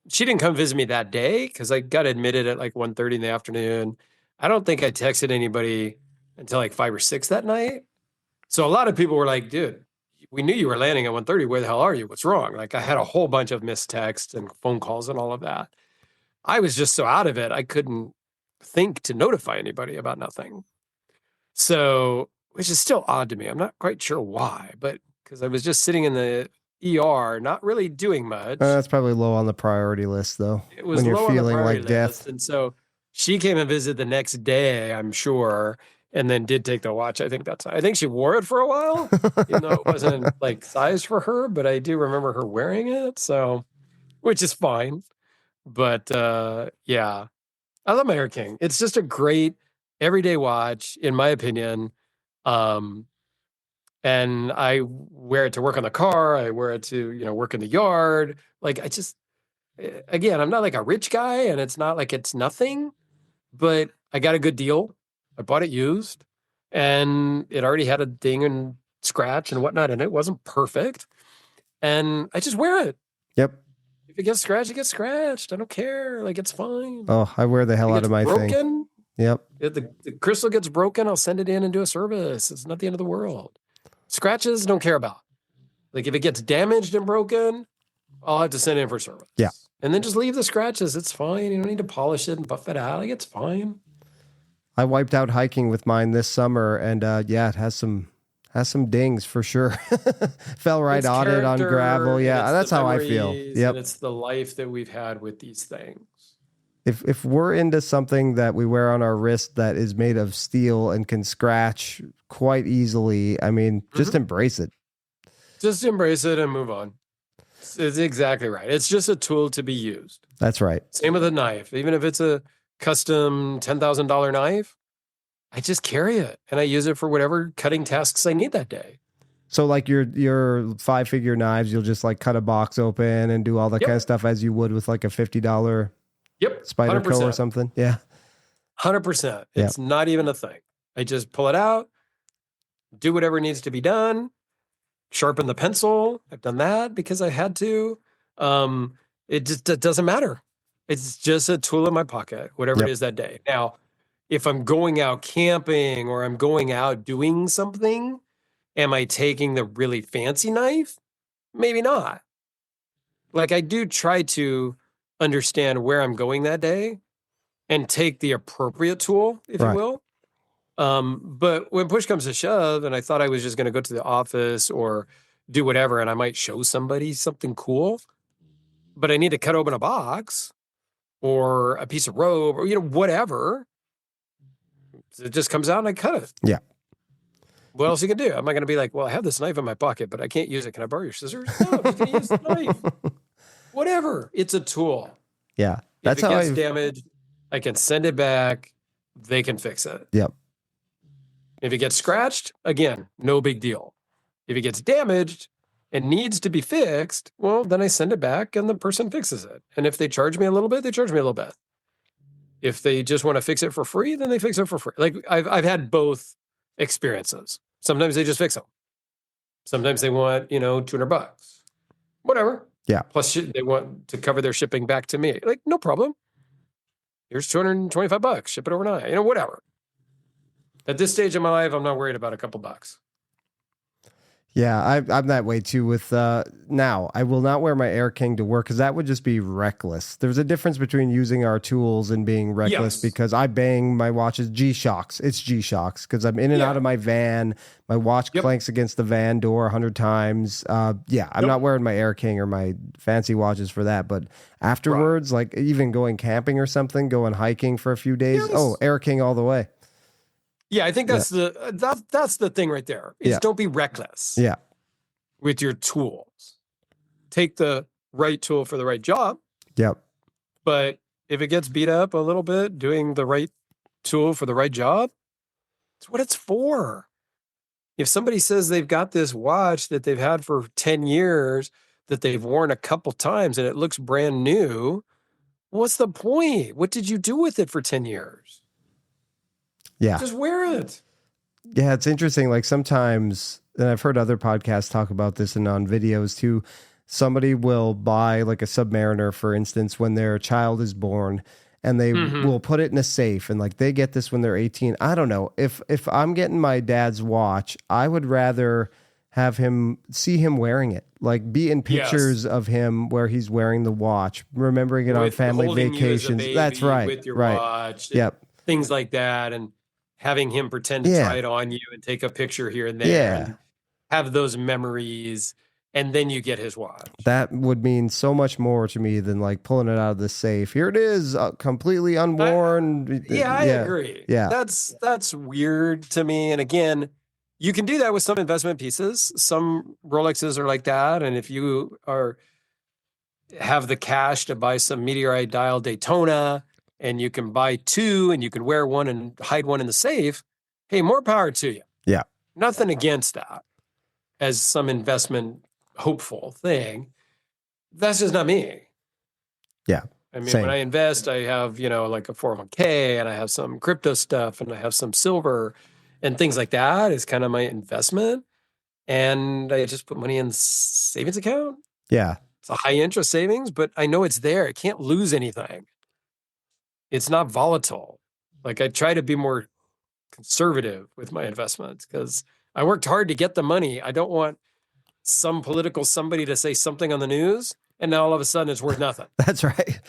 she didn't come visit me that day because I got admitted at like 1:30 in the afternoon. I don't think I texted anybody until like 5 or 6 that night. So a lot of people were like, dude, we knew you were landing at 1:30. Where the hell are you? What's wrong? Like, I had a whole bunch of missed texts and phone calls and all of that. I was just so out of it, I couldn't think to notify anybody about nothing. So, which is still odd to me. I'm not quite sure why, but because I was just sitting in the ER, not really doing much. That's probably low on the priority list, though. It was when you're low feeling on the like death. list. And so she came and visited the next day, I'm sure, and then did take the watch. I think she wore it for a while, even though it wasn't like size for her, but I do remember her wearing it. So, which is fine. But yeah, I love my Air King. It's just a great everyday watch, in my opinion. And I wear it to work on the car. I wear it to, work in the yard. Like, again, I'm not like a rich guy, and it's not like it's nothing, but I got a good deal. I bought it used, and it already had a ding and scratch and whatnot, and it wasn't perfect. And I just wear it. Yep. If it gets scratched, it gets scratched. I don't care. Like, it's fine. Oh, I wear the hell out of my thing. Yep. If the crystal gets broken, I'll send it in and do a service. It's not the end of the world. Scratches, don't care about. Like, if it gets damaged and broken, I'll have to send it in for service. Yeah. And then just leave the scratches. It's fine. You don't need to polish it and buff it out. Like, it's fine. I wiped out hiking with mine this summer, and it has some dings for sure. Fell right on it on gravel. Yeah, that's how I feel. Yep. And it's the life that we've had with these things. If we're into something that we wear on our wrist that is made of steel and can scratch quite easily, I mean, just embrace it. Just embrace it and move on. It's exactly right. It's just a tool to be used. That's right. Same with a knife. Even if it's a custom $10,000 knife, I just carry it and I use it for whatever cutting tasks I need that day. So like your 5-figure knives, you'll just like cut a box open and do all that kind of stuff as you would with like a $50 Spyderco or something. Yeah. 100%. It's not even a thing. I just pull it out, do whatever needs to be done, sharpen the pencil. I've done that because I had to. It doesn't matter. It's just a tool in my pocket, whatever it is that day. Now, if I'm going out camping or I'm going out doing something, am I taking the really fancy knife? Maybe not. Like, I do try to understand where I'm going that day and take the appropriate tool, if you will. But when push comes to shove, and I thought I was just going to go to the office or do whatever, and I might show somebody something cool, but I need to cut open a box or a piece of rope or, whatever. It just comes out and I cut it. Yeah. What else you can do? I'm not going to be like, well, I have this knife in my pocket, but I can't use it. Can I borrow your scissors? No, I'm just going to use the knife. Whatever. It's a tool. Yeah. If it gets damaged, I can send it back. They can fix it. Yep. If it gets scratched, again, no big deal. If it gets damaged and needs to be fixed, well, then I send it back and the person fixes it. And if they charge me a little bit, they charge me a little bit. If they just want to fix it for free, then they fix it for free. Like I've had both experiences. Sometimes they just fix them. Sometimes they want, $200, whatever. Yeah. Plus they want to cover their shipping back to me. Like, no problem. Here's $225. Ship it overnight, whatever. At this stage of my life, I'm not worried about a couple bucks. Yeah, I'm that way too with now. I will not wear my Air King to work because that would just be reckless. There's a difference between using our tools and being reckless because I bang my watch's G-Shocks. It's G-Shocks because I'm in and out of my van. My watch clanks against the van door 100 times. I'm not wearing my Air King or my fancy watches for that. But afterwards, like even going camping or something, going hiking for a few days, Air King all the way. Yeah, I think that's the thing right there. Is don't be reckless. Yeah. With your tools. Take the right tool for the right job. Yep. But if it gets beat up a little bit, doing the right tool for the right job, it's what it's for. If somebody says they've got this watch that they've had for 10 years that they've worn a couple times and it looks brand new, what's the point? What did you do with it for 10 years? Yeah. Just wear it. Yeah, it's interesting. Like sometimes, and I've heard other podcasts talk about this and on videos too, somebody will buy like a Submariner, for instance, when their child is born and they will put it in a safe and like they get this when they're 18. I don't know. If I'm getting my dad's watch, I would rather have him see him wearing it, like be in pictures of him where he's wearing the watch, remembering it on family vacations. That's right. With your watch. Yep. Things like that. And having him pretend to try it on you and take a picture here and there and have those memories, and then you get his watch. That would mean so much more to me than like pulling it out of the safe. Here it is, completely unworn. I agree. Yeah. That's weird to me. And again, you can do that with some investment pieces. Some Rolexes are like that. And if you have the cash to buy some meteorite dial Daytona, and you can buy two and you can wear one and hide one in the safe, hey, more power to you. Yeah. Nothing against that as some investment hopeful thing. That's just not me. Yeah. I mean, when I invest, I have, like a 401k and I have some crypto stuff and I have some silver and things like that is kind of my investment. And I just put money in savings account. Yeah. It's a high interest savings, but I know it's there. It can't lose anything. It's not volatile. Like I try to be more conservative with my investments because I worked hard to get the money. I don't want some political somebody to say something on the news and now all of a sudden it's worth nothing. That's right.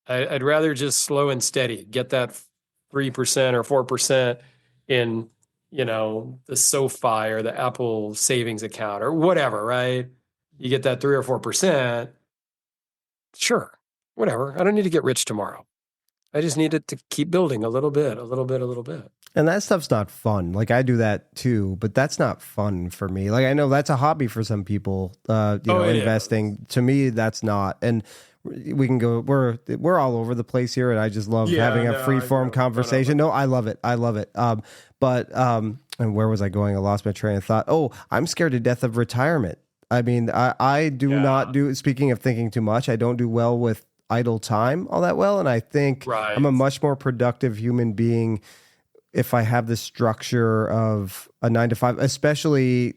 I'd rather just slow and steady, get that 3% or 4% in, the SoFi or the Apple savings account or whatever, right? You get that 3 or 4%. Sure. Whatever. I don't need to get rich tomorrow. I just need it to keep building a little bit. And that stuff's not fun. Like I do that too, but that's not fun for me. Like I know that's a hobby for some people, investing. Is. To me, that's not. And we can go, we're all over the place here. And I just love having a free form conversation. No, I love it. And where was I going? I lost my train of thought. Oh, I'm scared to death of retirement. I mean, I do not do, speaking of thinking too much, I don't do well with idle time all that well. And I think I'm a much more productive human being if I have the structure of a 9 to 5, especially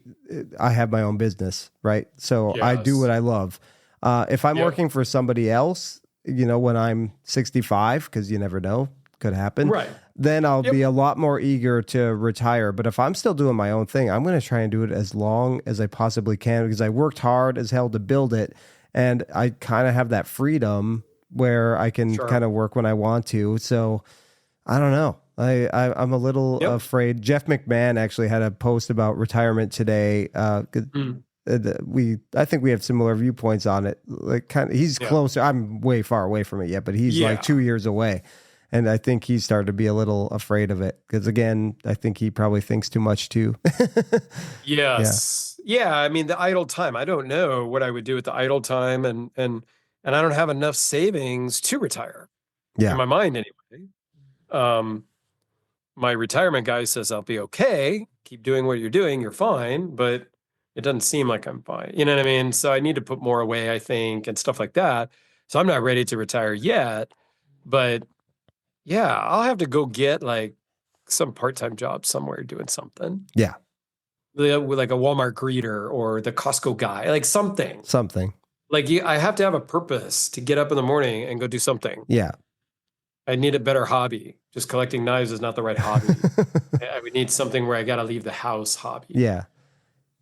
I have my own business, right? So I do what I love. If I'm working for somebody else, when I'm 65, because you never know, could happen. Right. Then I'll be a lot more eager to retire. But if I'm still doing my own thing, I'm going to try and do it as long as I possibly can because I worked hard as hell to build it. And I kind of have that freedom where I can kind of work when I want to. So I don't know. I'm a little afraid. Jeff McMahon actually had a post about retirement today. I think we have similar viewpoints on it. Like he's closer. I'm way far away from it yet, but he's like 2 years away. And I think he started to be a little afraid of it because, again, I think he probably thinks too much too. Yeah. Yes. Yeah, I mean the idle time. I don't know what I would do with the idle time and I don't have enough savings to retire in Yeah. my mind anyway. Um my retirement guy says I'll be okay. Keep doing what you're doing, you're fine, but it doesn't seem like I'm fine. You know what I mean? So I need to put more away, I think, and stuff like that. So I'm not ready to retire yet, but yeah, I'll have to go get like some part-time job somewhere doing something. Yeah. Like a Walmart greeter or the Costco guy, like something. Something. Like I have to have a purpose to get up in the morning and go do something. Yeah. I need a better hobby. Just collecting knives is not the right hobby. I would need something where I got to leave the house hobby. Yeah.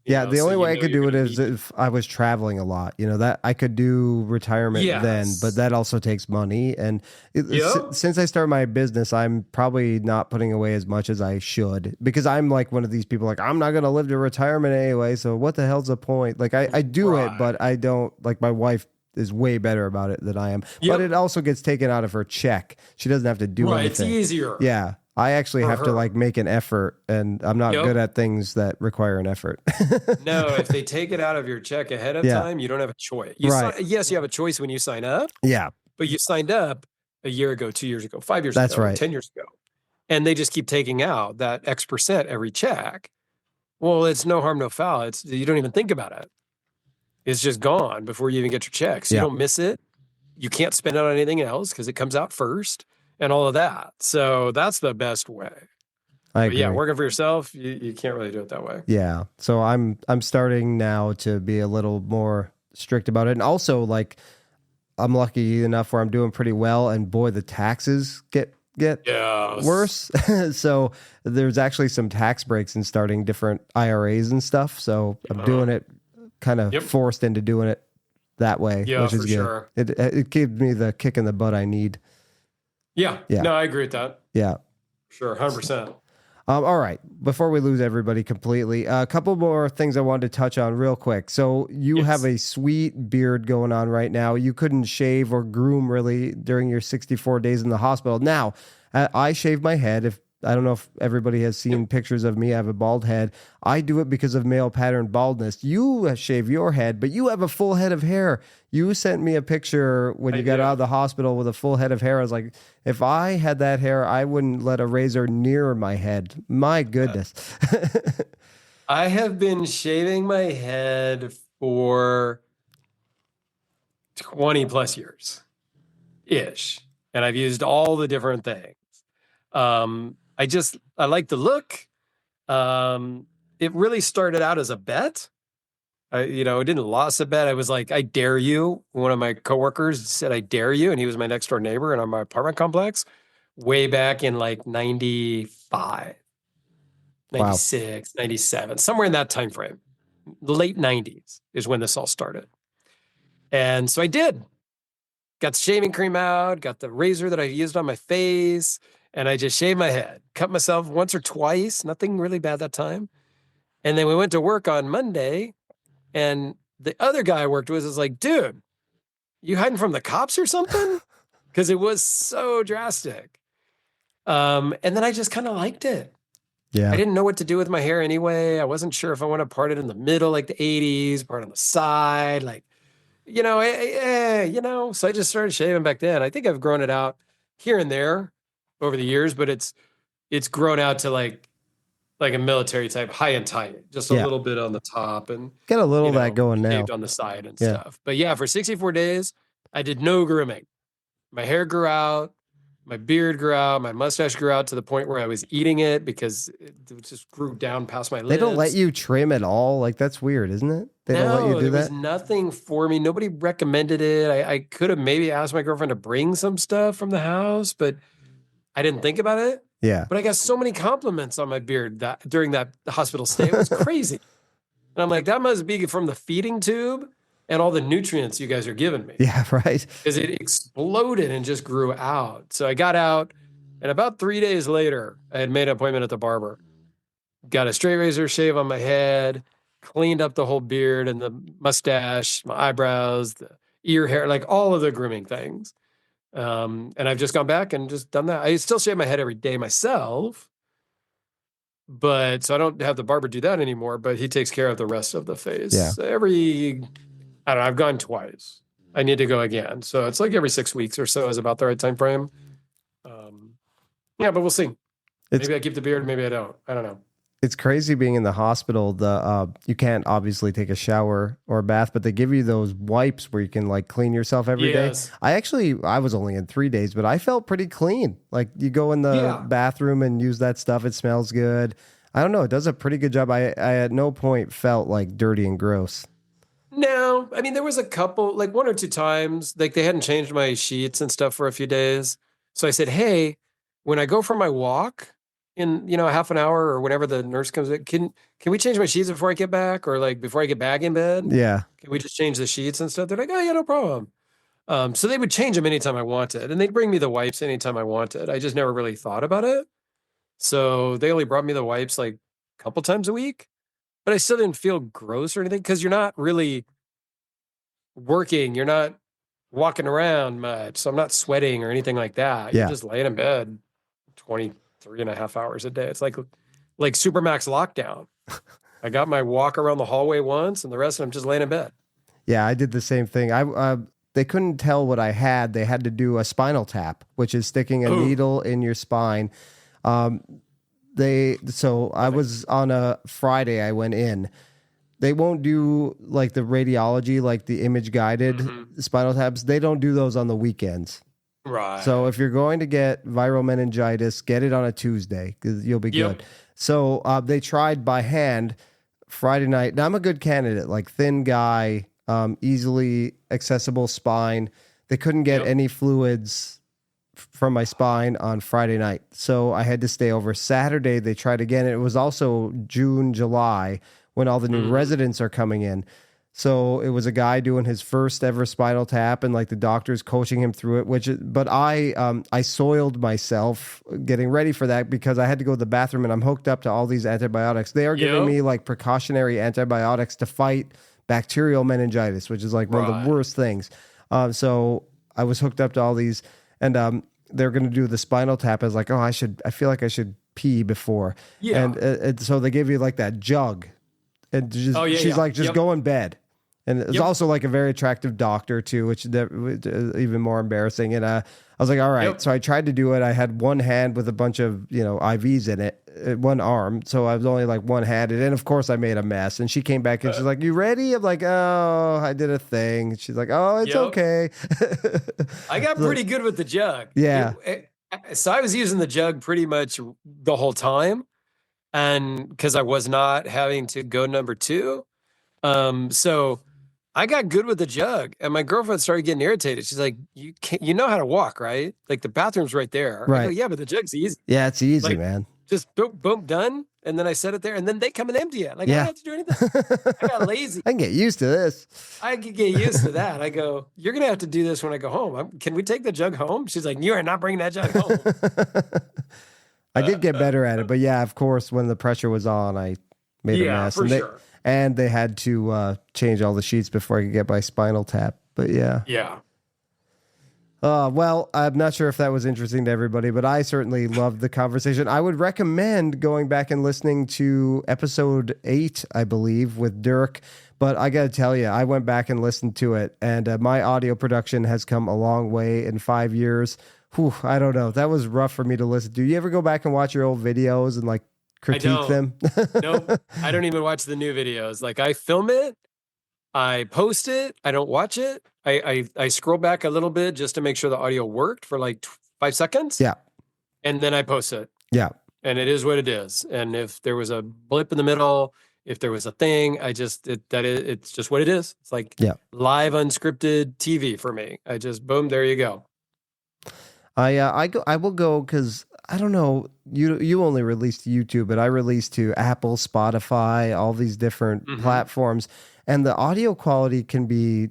Yeah, the only way I could do it is if I was traveling a lot. That I could do retirement then, but that also takes money. And since I started my business, I'm probably not putting away as much as I should because I'm like one of these people like, I'm not going to live to retirement anyway. So what the hell's the point? Like I do it, but I don't like my wife is way better about it than I am. But it also gets taken out of her check. She doesn't have to do anything. It's easier. Yeah. I actually have to like make an effort, and I'm not good at things that require an effort. No, if they take it out of your check ahead of time, you don't have a choice. Yes, you have a choice when you sign up. Yeah. But you signed up a year ago, 2 years ago, 5 years That's ago, right. 10 years ago. And they just keep taking out that X% every check. Well, it's no harm, no foul. You don't even think about it. It's just gone before you even get your checks. You don't miss it. You can't spend it on anything else because it comes out first. And all of that. So that's the best way. I agree. But yeah, working for yourself, you can't really do it that way. Yeah. So I'm starting now to be a little more strict about it. And also like I'm lucky enough where I'm doing pretty well, and boy, the taxes get worse. So there's actually some tax breaks in starting different IRAs and stuff. So I'm doing it kind of forced into doing it that way, which is good. Sure. It gives me the kick in the butt I need. Yeah. No, I agree with that. Yeah. Sure. 100%. All right. Before we lose everybody completely, a couple more things I wanted to touch on real quick. So you have a sweet beard going on right now. You couldn't shave or groom really during your 64 days in the hospital. Now, I shave my head. I don't know if everybody has seen pictures of me. I have a bald head. I do it because of male pattern baldness. You shave your head, but you have a full head of hair. You sent me a picture when you got out of the hospital with a full head of hair. I was like, if I had that hair, I wouldn't let a razor near my head. My goodness. I have been shaving my head for 20 plus years ish. And I've used all the different things. I like the look. It really started out as a bet. I didn't lose a bet. I was like, I dare you. One of my coworkers said, I dare you. And he was my next door neighbor in my apartment complex way back in like 95, 96, 97, somewhere in that time frame. The late 90s is when this all started. And so I did. Got the shaving cream out, got the razor that I used on my face, and I just shaved my head. Cut myself once or twice, nothing really bad that time. And then we went to work on Monday, and the other guy I worked with was like, dude, you hiding from the cops or something? Because it was so drastic. And then I just kind of liked it. Yeah. I didn't know what to do with my hair anyway. I wasn't sure if I want to part it in the middle, like the 80s, part on the side, like, so I just started shaving back then. I think I've grown it out here and there over the years, but it's grown out to like a military type, high and tight, just a little bit on the top and get a little of that going now, shaved on the side and stuff. But yeah, for 64 days, I did no grooming. My hair grew out, my beard grew out, my mustache grew out to the point where I was eating it because it just grew down past my lips. They don't let you trim at all. Like that's weird, isn't it? They don't let you do that. There was nothing for me. Nobody recommended it. I could have maybe asked my girlfriend to bring some stuff from the house, but I didn't think about it. Yeah. But I got so many compliments on my beard during that hospital stay. It was crazy. And I'm like, that must be from the feeding tube and all the nutrients you guys are giving me. Yeah, right. Because it exploded and just grew out. So I got out, and about 3 days later, I had made an appointment at the barber. Got a straight razor shave on my head, cleaned up the whole beard and the mustache, my eyebrows, the ear hair, like all of the grooming things. And I've just gone back and just done that. I still shave my head every day myself, but so I don't have the barber do that anymore, but he takes care of the rest of the Yeah. face. I don't know, I've gone twice. I need to go again. So it's like every 6 weeks or so is about the right time frame. Yeah, but we'll see. It's Maybe I keep the beard, maybe I don't. I don't know. it's crazy being in the hospital. You can't obviously take a shower or a bath, but they give you those wipes where you can like clean yourself every day. Yes. I was only in 3 days, but I felt pretty clean. Like you go in the Yeah. bathroom and use that stuff. It smells good. I don't know. It does a pretty good job. I at no point felt like dirty and gross. No, I mean, there was a couple, like one or two times, like they hadn't changed my sheets and stuff for a few days. So I said, hey, when I go for my walk in, a half an hour or whenever the nurse comes in, can we change my sheets before I get back? Or like before I get back in bed? Yeah. Can we just change the sheets and stuff? They're like, oh yeah, no problem. So they would change them anytime I wanted, and they'd bring me the wipes anytime I wanted. I just never really thought about it. So they only brought me the wipes like a couple times a week, but I still didn't feel gross or anything because you're not really working, you're not walking around much. So I'm not sweating or anything like that. You're Yeah. just laying in bed 23 and a half hours a day. It's like Supermax lockdown. I got my walk around the hallway once and the rest of them just laying in bed. Yeah, I did the same thing. They couldn't tell what I had. They had to do a spinal tap, which is sticking a needle in your spine. I was on a Friday. I went in. They won't do like the radiology, like the image guided spinal taps. They don't do those on the weekends. Right. So if you're going to get viral meningitis, get it on a Tuesday because you'll be good. So they tried by hand Friday night. Now I'm a good candidate, like thin guy, easily accessible spine. They couldn't get any fluids from my spine on Friday night. So I had to stay over. Saturday, they tried again. It was also June, July when all the new residents are coming in. So it was a guy doing his first ever spinal tap and like the doctors coaching him through it, but I soiled myself getting ready for that because I had to go to the bathroom and I'm hooked up to all these antibiotics. They are giving me like precautionary antibiotics to fight bacterial meningitis, which is like one of the worst things. So I was hooked up to all these and they're going to do the spinal tap as like, I feel like I should pee before. Yeah. And so they give you like that jug. And she's like, just go in bed. And it's also like a very attractive doctor too, which is even more embarrassing. And I was like, all right. So I tried to do it. I had one hand with a bunch of, IVs in it, one arm. So I was only like one-handed. And of course I made a mess. And she came back and she's like, you ready? I'm like, oh, I did a thing. She's like, oh, it's okay. I got pretty good with the jug. Yeah. So I was using the jug pretty much the whole time. And because I was not having to go number two. So I got good with the jug and my girlfriend started getting irritated. She's like, you know how to walk, right? Like the bathroom's right there. Right. I go, yeah, but the jug's easy. Yeah, it's easy, man. Just boom, boom, done. And then I set it there and then they come and empty it. Like, I don't have to do anything. I got lazy. I can get used to this. I could get used to that. I go, you're going to have to do this when I go home. Can we take the jug home? She's like, you are not bringing that jug home. I did get better at it, but yeah, of course, when the pressure was on, I made a mess. For sure. And they had to change all the sheets before I could get my spinal tap. But yeah. Yeah. Well, I'm not sure if that was interesting to everybody, but I certainly loved the conversation. I would recommend going back and listening to episode 8, I believe, with Dirk. But I got to tell you, I went back and listened to it, and my audio production has come a long way in 5 years. Whew, I don't know. That was rough for me to listen to. You ever go back and watch your old videos and like critique them? Nope. I don't even watch the new videos. Like I film it, I post it, I don't watch it. I scroll back a little bit just to make sure the audio worked for like 5 seconds. Yeah. And then I post it. Yeah. And it is what it is. And if there was a blip in the middle, if there was a thing, it's just what it is. It's like live unscripted TV for me. I just boom, there you go. I will go because I don't know. You only released to YouTube, but I released to Apple, Spotify, all these different platforms, and the audio quality can be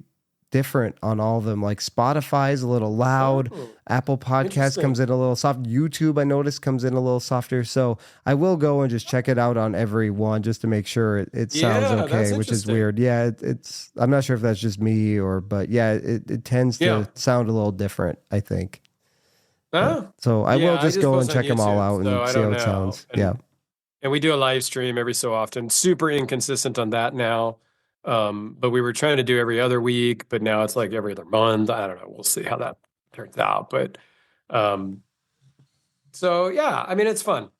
different on all of them. Like Spotify is a little loud. Oh, Apple Podcast comes interesting. in a little soft. YouTube, I noticed, comes in a little softer. So I will go and just check it out on every one just to make sure it sounds Yeah, that's okay, which is interesting. weird. Yeah, it's, I'm not sure if that's just me but yeah, it tends Yeah. to sound a little different, I think. Oh, So I will yeah, I just just go and post on check them all YouTube, out so and I see don't how it know. sounds. Yeah. And we do a live stream every so often. Super inconsistent on that now. But we were trying to do every other week, but now it's like every other month. I don't know. We'll see how that turns out. But um, so yeah, I mean, it's fun.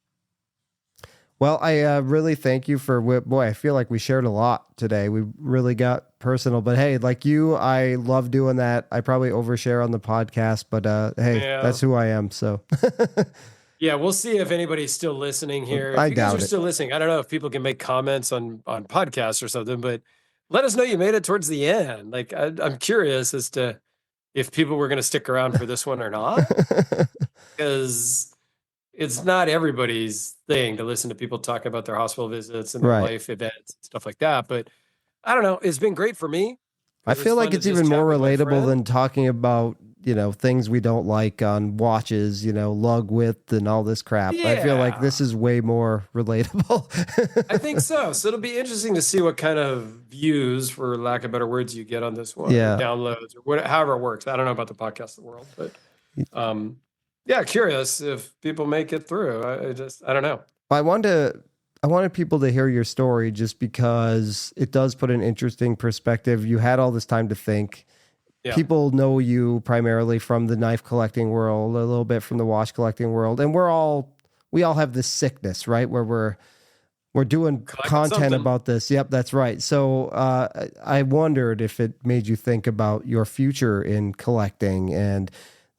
Well, I really thank you for boy. I feel like we shared a lot today. We really got personal, but hey, like you, I love doing that. I probably overshare on the podcast, but hey, Yeah. that's who I am. So Yeah, we'll see if anybody's still listening here. If I you guys are doubt it. still listening, I don't know if people can make comments on podcasts or something, but let us know you made it towards the end. Like I'm curious as to if people were going to stick around for this one or not, because it's not everybody's thing to listen to people talk about their hospital visits and their Right. life events and stuff like that. But I don't know. It's been great for me I because it's feel like fun to it's just even more chat with my relatable friend. than talking about, things we don't like on watches, lug width and all this crap. I feel like Yeah, this is way more relatable. I think so. So it'll be interesting to see what kind of views, for lack of better words, you get on this one, or Yeah. downloads, or however it works. I don't know about the podcast world, but um, yeah, curious if people make it through. I don't know. I wanted people to hear your story just because it does put an interesting perspective. You had all this time to think. Yeah, People know you primarily from the knife collecting world, a little bit from the watch collecting world, and we all have this sickness, right? Where we're doing collecting content something. about this. Yep, that's right. So I wondered if it made you think about your future in collecting and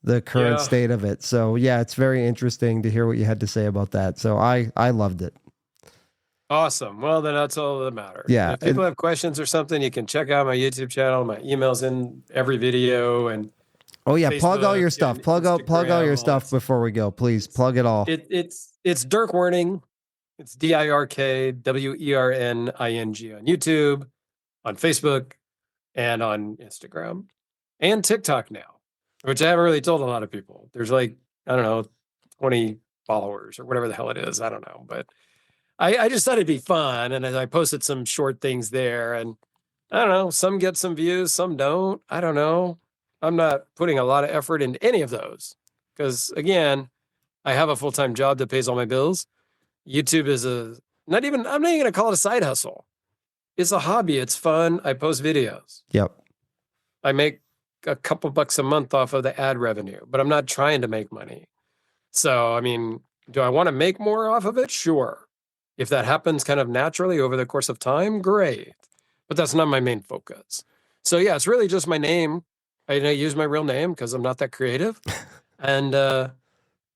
the current Yeah. state of it. So yeah, it's very interesting to hear what you had to say about that. So I loved it. Awesome. Well, then that's all that matters. And Yeah. if people have questions or something, you can check out my YouTube channel. My email's in every video, and Oh yeah, plug all Facebook your stuff. and Plug all your Instagram, all that stuff stuff. before we go. Please It's plug it all. it's Dirk Werning. It's DirkWerning on YouTube, on Facebook, and on Instagram, and TikTok now, which I haven't really told a lot of people. There's like, I don't know, 20 followers or whatever the hell it is. I don't know, but I just thought it'd be fun. And I posted some short things there, and I don't know, some get some views, some don't. I don't know. I'm not putting a lot of effort into any of those because, again, I have a full time job that pays all my bills. YouTube is I'm not even going to call it a side hustle. It's a hobby. It's fun. I post videos. Yep. I make a couple bucks a month off of the ad revenue, but I'm not trying to make money. So, I mean, do I want to make more off of it? Sure. If that happens kind of naturally over the course of time, great. But that's not my main focus. So, yeah, it's really just my name. I use my real name because I'm not that creative. And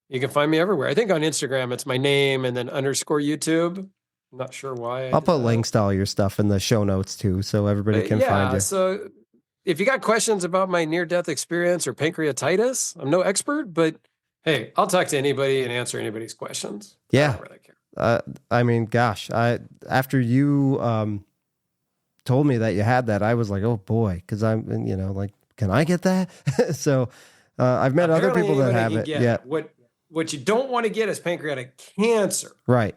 you can find me everywhere. I think on Instagram, it's my name and then underscore YouTube. I'm not sure why I I'll did put that. links to all your stuff in the show notes too, so everybody can find Yeah, you. so if you got questions about my near-death experience or pancreatitis, I'm no expert, but hey, I'll talk to anybody and answer anybody's questions. I Yeah. don't really care. I mean, gosh, after you told me that you had that, I was like, oh boy, because I'm, like, can I get that? So I've met other Apparently people that anybody have can it. get Yeah, it. What you don't want to get is pancreatic cancer, right.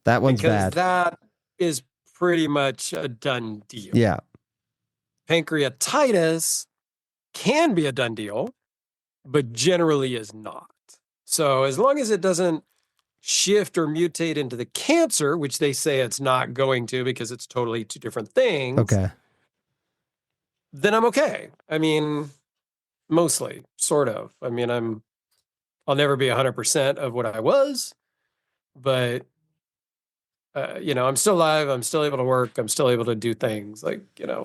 That one's because bad. that is pretty much a done deal. Yeah, Pancreatitis can be a done deal, but generally is not. So as long as it doesn't shift or mutate into the cancer, which they say it's not going to because it's totally two different things, okay. then I'm okay. I mean, mostly, sort of. I mean, I'll never be 100% of what I was, but I'm still alive. I'm still able to work. I'm still able to do things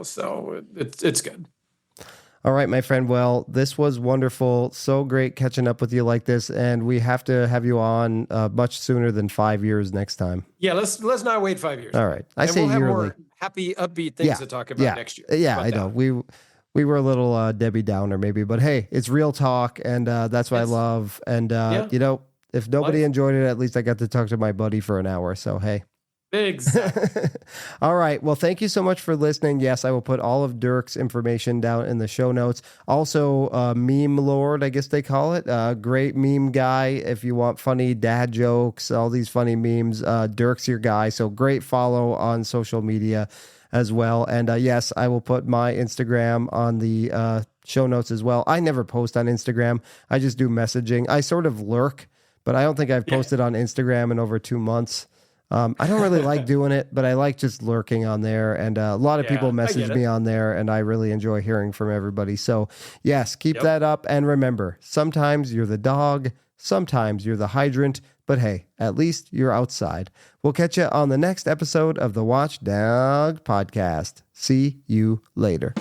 so it's good. All right, my friend. Well, this was wonderful. So great catching up with you like this, and we have to have you on much sooner than 5 years next time. Yeah, let's not wait 5 years. All right, I And say we'll have yearly. more happy, upbeat things to talk about Yeah, next year. yeah, How I about know. that? We were a little Debbie Downer maybe, but hey, it's real talk, and that's what I It's- love. And Yeah. if nobody Life. enjoyed it, at least I got to talk to my buddy for an hour. So hey, Exactly. All right. Well, thank you so much for listening. Yes, I will put all of Dirk's information down in the show notes. Also, Meme Lord, I guess they call it. Great meme guy. If you want funny dad jokes, all these funny memes, Dirk's your guy. So great follow on social media as well. And yes, I will put my Instagram on the show notes as well. I never post on Instagram. I just do messaging. I sort of lurk, but I don't think I've posted on Instagram in over 2 months. I don't really like doing it, but I like just lurking on there. And a lot of people message me on there, and I really enjoy hearing from everybody. So, yes, keep that up. And remember, sometimes you're the dog, sometimes you're the hydrant, but hey, at least you're outside. We'll catch you on the next episode of the Watch Dog Podcast. See you later.